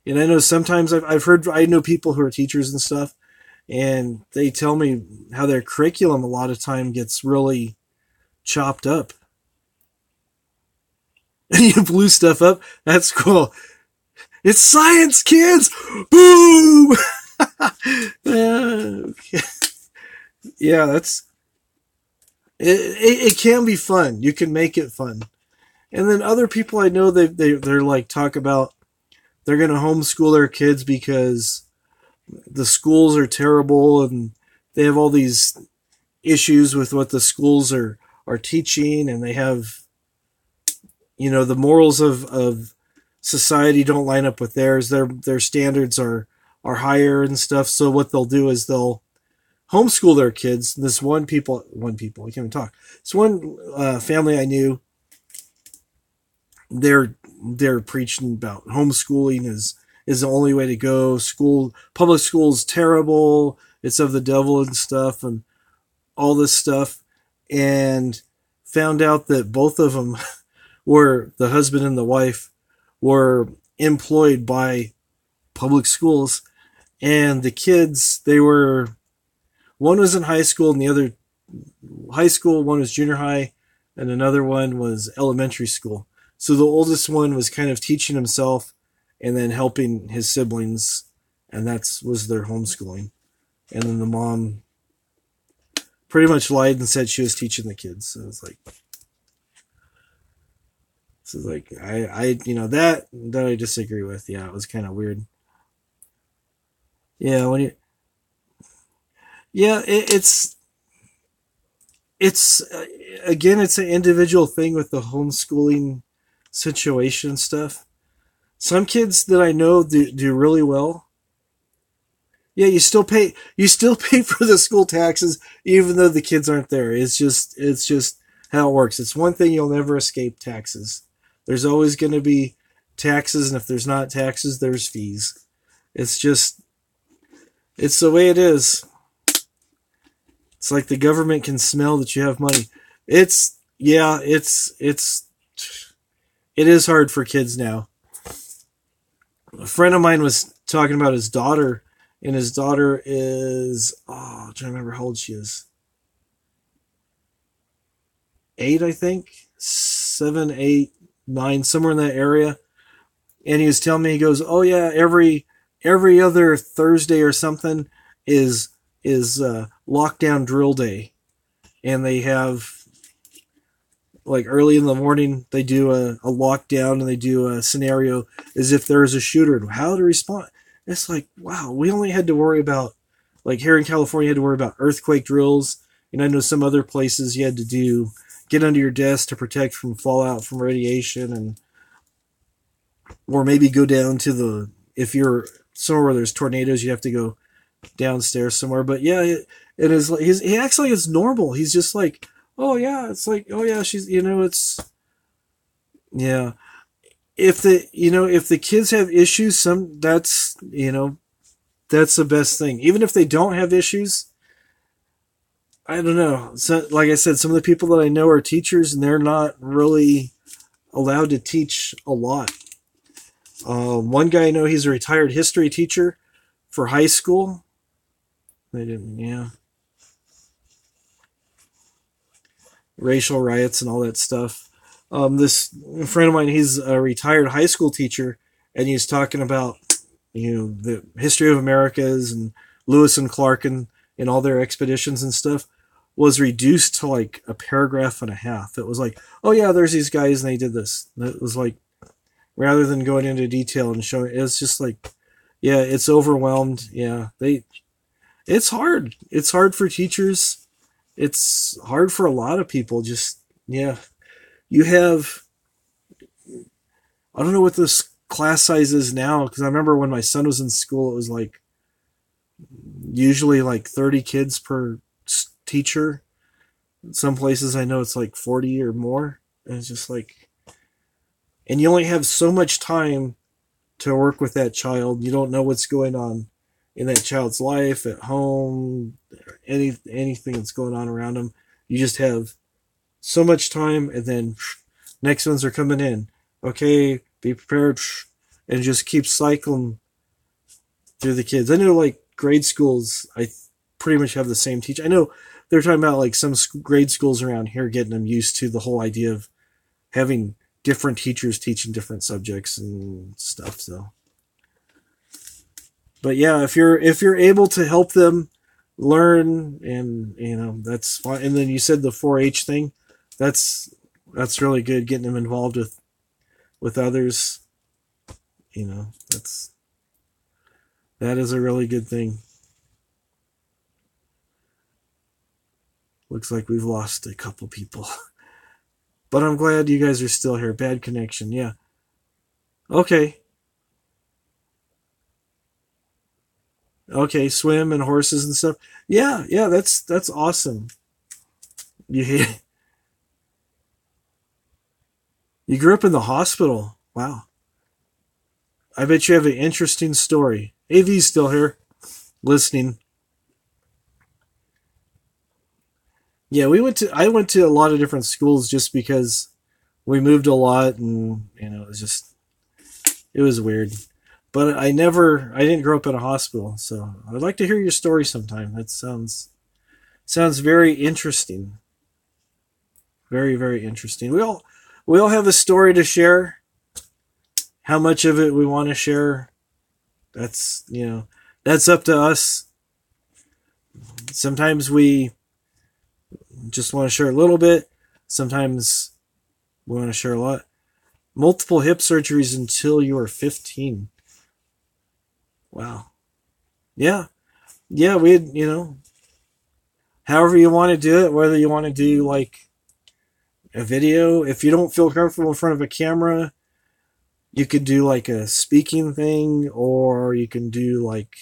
And I know sometimes I've heard, I know people who are teachers and stuff, and they tell me how their curriculum a lot of time gets really chopped up. And you blew stuff up. That's cool. It's science, kids. Boom. Okay. Yeah, that's it. It can be fun. You can make it fun. And then other people I know, they're like talk about they're going to homeschool their kids because the schools are terrible and they have all these issues with what the schools are teaching, and they have, the morals of society don't line up with theirs. Their standards are higher and stuff. So what they'll do is they'll homeschool their kids. This one people, I can't even talk. This one family I knew, they're preaching about homeschooling is the only way to go. Public school is terrible. It's of the devil and stuff and all this stuff. And found out that both of them were, the husband and the wife were employed by public schools, and the kids, one was in high school and the other high school, one was junior high, and another one was elementary school. So the oldest one was kind of teaching himself and then helping his siblings, and was their homeschooling. And then the mom pretty much lied and said she was teaching the kids. So it's like, that I disagree with. Yeah, it was kind of weird. Yeah, it's again, it's an individual thing with the homeschooling situation stuff. Some kids that I know do really well. Yeah, you still pay for the school taxes even though the kids aren't there. It's just how it works. It's one thing, you'll never escape taxes. There's always going to be taxes, and if there's not taxes, there's fees. It's the way it is. It's like the government can smell that you have money. It is hard for kids now. A friend of mine was talking about his daughter, and his daughter is, I'm trying to remember how old she is. 8, I think. 7, 8, 9, somewhere in that area. And he was telling me, he goes, oh yeah, every other Thursday or something is lockdown drill day. And they have, like, early in the morning, they do a lockdown, and they do a scenario as if there is a shooter and how to respond. It's like, wow, we only had to worry about, like here in California, you had to worry about earthquake drills. And I know some other places you had to get under your desk to protect from fallout from radiation, or maybe go down to if you're somewhere where there's tornadoes, you have to go downstairs somewhere. But yeah, it is. He acts like it's normal. He's just like, oh yeah, it's like, oh yeah, she's, it's, yeah. If the kids have issues, that's the best thing. Even if they don't have issues, I don't know. So, like I said, some of the people that I know are teachers, and they're not really allowed to teach a lot. One guy I know, he's a retired history teacher for high school, They didn't, yeah. Racial riots and all that stuff. This friend of mine, he's a retired high school teacher, and he's talking about, the history of Americas and Lewis and Clark and all their expeditions and stuff was reduced to like a paragraph and a half. It was like, oh yeah, there's these guys and they did this. It was like, rather than going into detail and showing, it's just like, yeah, it's overwhelmed. Yeah, it's hard. It's hard for teachers. It's hard for a lot of people. Just, yeah, you have, I don't know what this class size is now, because I remember when my son was in school, it was like usually like 30 kids per teacher. Some places I know it's like 40 or more. And it's just like, and you only have so much time to work with that child. You don't know what's going on in that child's life, at home, anything that's going on around them. You just have so much time, and then next ones are coming in. Okay, be prepared, and just keep cycling through the kids. I know, like, grade schools, I pretty much have the same teacher. I know they're talking about, like, some grade schools around here getting them used to the whole idea of having different teachers teaching different subjects and stuff. So, but yeah, if you're able to help them learn, and that's fine. And then you said the 4-H thing, that's really good, getting them involved with others. That is a really good thing. Looks like we've lost a couple people. But I'm glad you guys are still here. Bad connection, yeah. Okay. Okay, swim and horses and stuff. Yeah, that's awesome. You you grew up in the hospital. Wow. I bet you have an interesting story. AV's still here, listening. Yeah, I went to a lot of different schools just because we moved a lot, and it was weird. But I didn't grow up in a hospital, so I'd like to hear your story sometime. That sounds very interesting. Very, very interesting. We all have a story to share. How much of it we want to share, that's up to us. Sometimes we just want to share a little bit. Sometimes we want to share a lot. Multiple hip surgeries until you were 15. Wow. Yeah. Yeah, we had, however you want to do it, whether you want to do like a video. If you don't feel comfortable in front of a camera, you could do like a speaking thing, or you can do like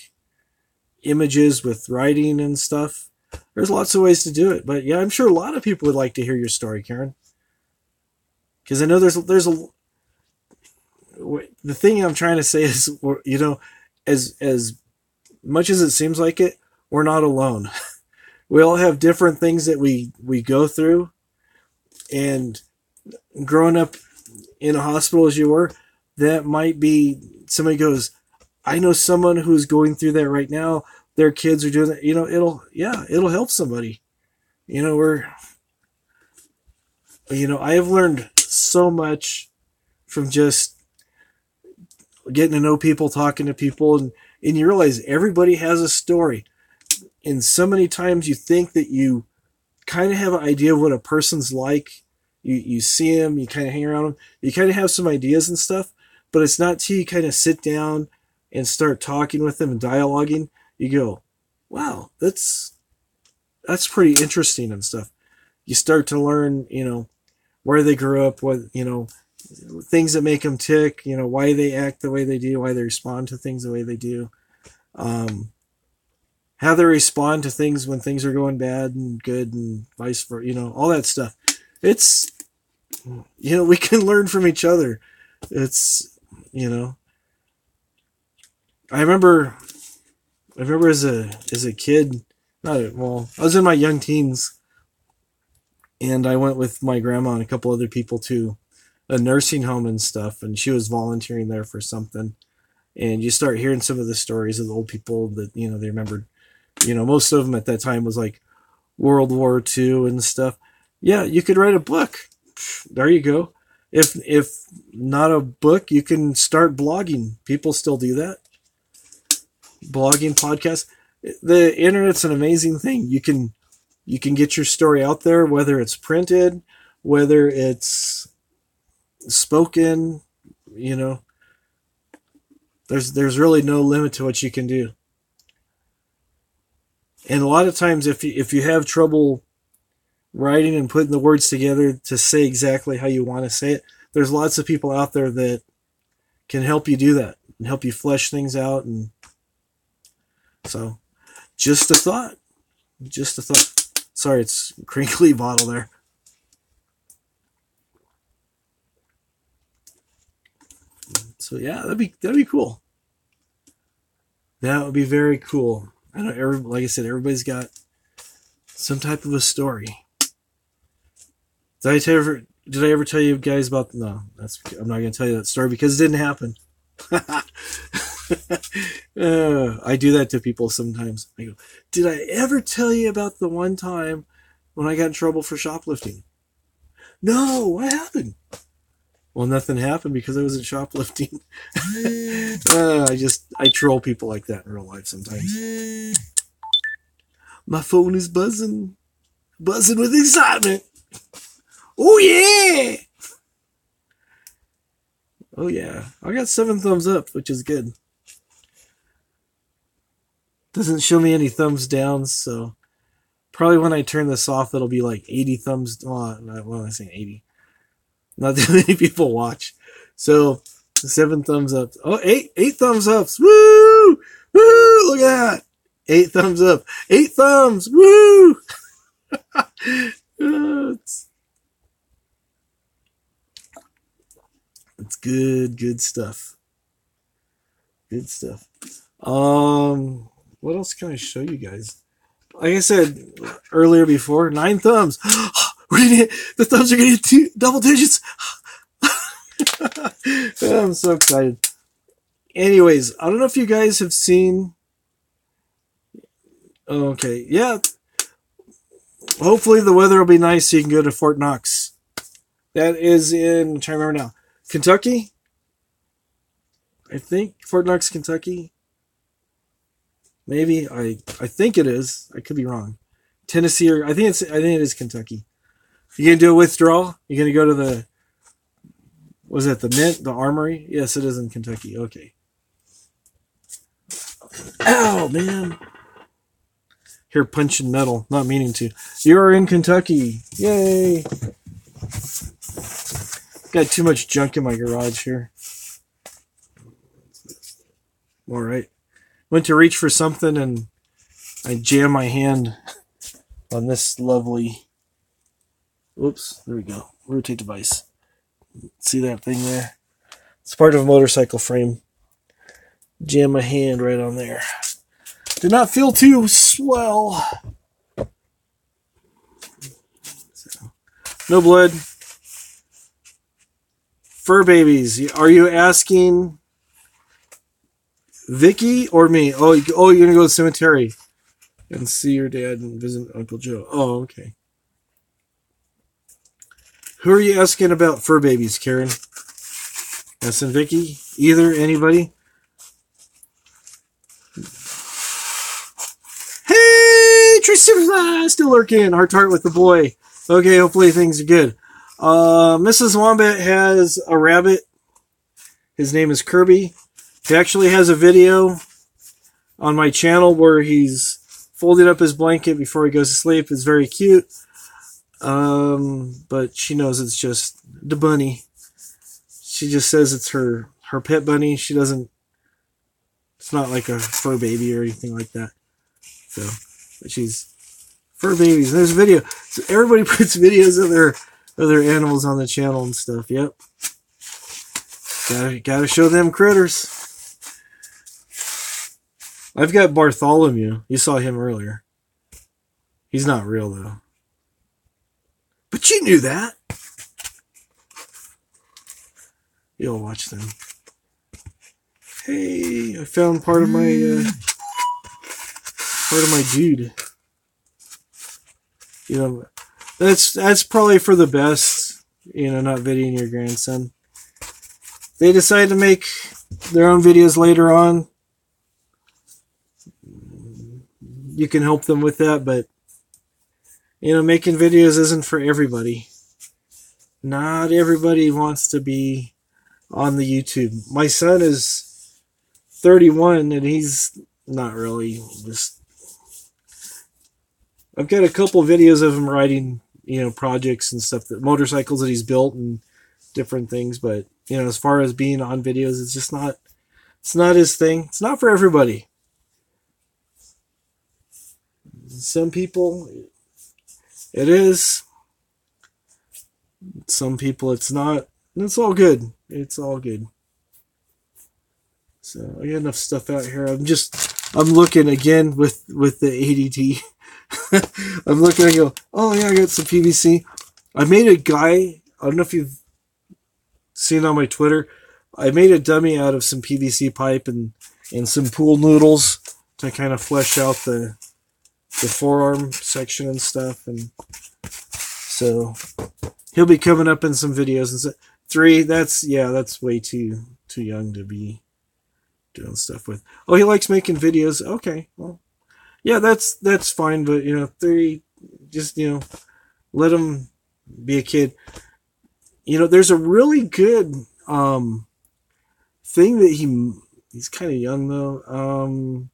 images with writing and stuff. There's lots of ways to do it. But yeah, I'm sure a lot of people would like to hear your story, Karen. Because I know there's the thing I'm trying to say is, as much as it seems like it, we're not alone. We all have different things that we go through. And growing up in a hospital as you were, that might be, somebody goes, I know someone who's going through that right now. Their kids are doing that. It'll help somebody. I have learned so much from just getting to know people, talking to people, and you realize everybody has a story. And so many times you think that you kind of have an idea of what a person's like. You see them, you kind of hang around them, you kind of have some ideas and stuff, but it's not till you kind of sit down and start talking with them and dialoguing, you go, wow, that's pretty interesting and stuff. You start to learn, where they grew up, what, things that make them tick, why they act the way they do, why they respond to things the way they do, how they respond to things when things are going bad and good, and vice versa, all that stuff. It's, we can learn from each other. It's, I remember as a kid, I was in my young teens, and I went with my grandma and a couple other people to a nursing home and stuff, and she was volunteering there for something. And you start hearing some of the stories of the old people that, they remembered, You know, most of them at that time was like World War II and stuff. Yeah, you could write a book. There you go. If not a book, you can start blogging. People still do that. Blogging, podcasts. The internet's an amazing thing. You can get your story out there, whether it's printed, whether it's spoken, you know. There's really no limit to what you can do. And a lot of times if you have trouble writing and putting the words together to say exactly how you want to say it, there's lots of people out there that can help you do that and help you flesh things out. And so, just a thought. Just a thought. Sorry, it's a crinkly bottle there. So yeah, that'd be cool. That would be very cool. I know like I said, everybody's got some type of a story. Did I ever tell you guys about? No, I'm not going to tell you that story because it didn't happen. I do that to people sometimes. I go, did I ever tell you about the one time when I got in trouble for shoplifting? No, what happened? Well, nothing happened because I wasn't shoplifting. I troll people like that in real life sometimes. My phone is buzzing with excitement. Oh yeah! Oh yeah, I got 7 thumbs up, which is good. Doesn't show me any thumbs down, so probably when I turn this off, it'll be like 80 thumbs. Well, I say 80. Not that many people watch. So 7 thumbs up. Oh, 8 thumbs ups. Woo! Woo! Look at that. 8 thumbs up. 8 thumbs. Woo! It's good stuff. Good stuff. What else can I show you guys? Like I said earlier before, 9 thumbs. The thumbs are going to hit double digits. I'm so excited. Anyways, I don't know if you guys have seen. Okay, yeah. Hopefully the weather will be nice so you can go to Fort Knox. That is in, I'm trying to remember now, Kentucky? I think Fort Knox, Kentucky. Maybe I think it is. I could be wrong. Tennessee, or I think it is Kentucky. You gonna do a withdrawal? You gonna go to the? Was it the Mint, the Armory? Yes, it is in Kentucky. Okay. Ow, man! Here punching metal, not meaning to. You are in Kentucky! Yay! Got too much junk in my garage here. All right. Went to reach for something and I jammed my hand on this lovely. Oops, there we go. Rotate device. See that thing there? It's part of a motorcycle frame. Jam my hand right on there. Did not feel too swell. So, no blood. Fur babies. Are you asking Vicky or me? Oh, you're gonna go to the cemetery and see your dad and visit Uncle Joe. Oh, okay. Who are you asking about fur babies, Karen? S and Vicky? Either? Anybody? Hey, Tristan, still lurking. Heart to heart with the boy. Okay, hopefully things are good. Mrs. Wombat has a rabbit. His name is Kirby. He actually has a video on my channel where he's folding up his blanket before he goes to sleep. It's very cute. But she knows it's just the bunny. She just says it's her pet bunny. She doesn't, it's not like a fur baby or anything like that. So, but she's fur babies. And there's a video. So everybody puts videos of their animals on the channel and stuff. Yep. Gotta show them critters. I've got Bartholomew. You saw him earlier. He's not real though. But you knew that. You'll watch them. Hey, I found part of my part of my dude. You know, that's probably for the best. You know, not videoing your grandson. They decide to make their own videos later on. You can help them with that, but you know, making videos isn't for everybody. Not everybody wants to be on the YouTube. My son is 31 and he's not really just... I've got a couple videos of him riding, you know, projects and stuff, that motorcycles that he's built and different things, but you know, as far as being on videos, it's just not, it's not his thing. It's not for everybody. Some people it is. Some people it's not. It's all good. It's all good. So I got enough stuff out here. I'm looking again with the ADT. I'm looking, I go, oh yeah, I got some PVC. I made a guy, I don't know if you've seen on my Twitter, I made a dummy out of some PVC pipe and some pool noodles to kind of flesh out the forearm section and stuff. And so he'll be coming up in some videos. And so 3, that's way too young to be doing stuff with. Oh, he likes making videos. Okay, well, yeah, that's fine. But you know, 3, just, you know, let him be a kid. You know, there's a really good thing that he's kind of young though.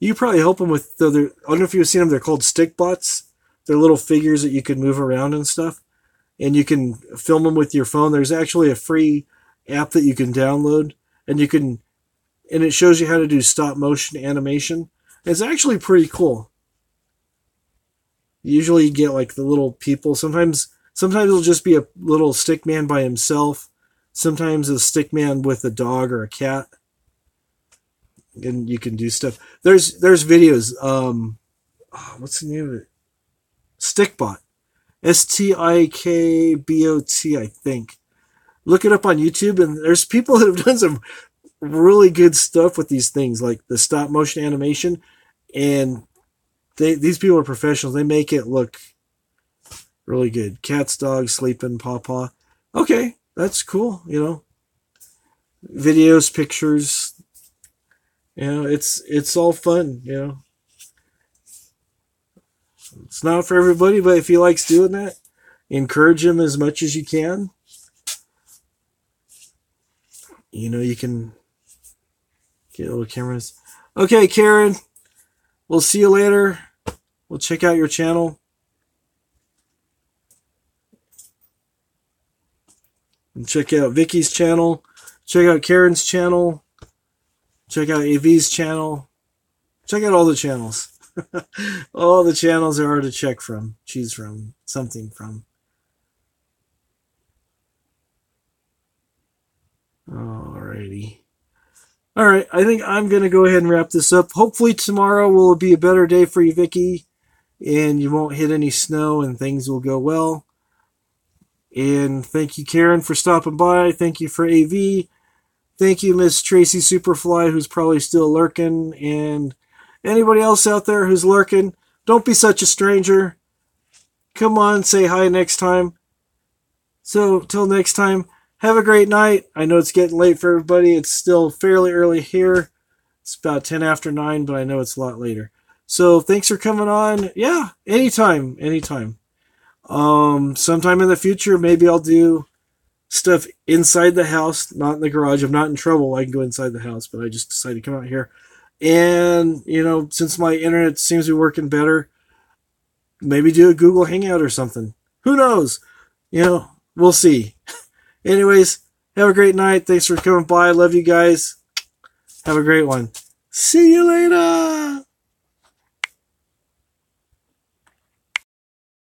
You probably help him with I don't know if you've seen them. They're called stick bots. They're little figures that you can move around and stuff, and you can film them with your phone. There's actually a free app that you can download, and it shows you how to do stop motion animation. It's actually pretty cool. Usually you get like the little people. Sometimes it'll just be a little stick man by himself. Sometimes a stick man with a dog or a cat. And you can do stuff. There's videos. What's the name of it? Stickbot. STIKBOT, I think. Look it up on YouTube, and there's people that have done some really good stuff with these things, like the stop motion animation. And these people are professionals. They make it look really good. Cats, dogs, sleeping, paw. Okay, that's cool. You know, videos, pictures. You know, it's all fun. You know, it's not for everybody, but if he likes doing that, encourage him as much as you can. You know, you can get little cameras. Okay, Karen, we'll see you later. We'll check out your channel. And check out Vicky's channel. Check out Karen's channel. Check out AV's channel. Check out all the channels. All the channels are to check from. Choose from. Something from. Alrighty. Alright, I think I'm going to go ahead and wrap this up. Hopefully tomorrow will be a better day for you, Vicky. And you won't hit any snow and things will go well. And thank you, Karen, for stopping by. Thank you for AV. Thank you, Miss Tracy Superfly, who's probably still lurking. And anybody else out there who's lurking, don't be such a stranger. Come on, say hi next time. So, till next time, have a great night. I know it's getting late for everybody. It's still fairly early here. It's about 10 after 9, but I know it's a lot later. So, thanks for coming on. Yeah, anytime. Sometime in the future, maybe I'll do stuff inside the house, not in the garage. I'm not in trouble. I can go inside the house, but I just decided to come out here. And, you know, since my internet seems to be working better, maybe do a Google Hangout or something. Who knows? You know, we'll see. Anyways, have a great night. Thanks for coming by. Love you guys. Have a great one. See you later.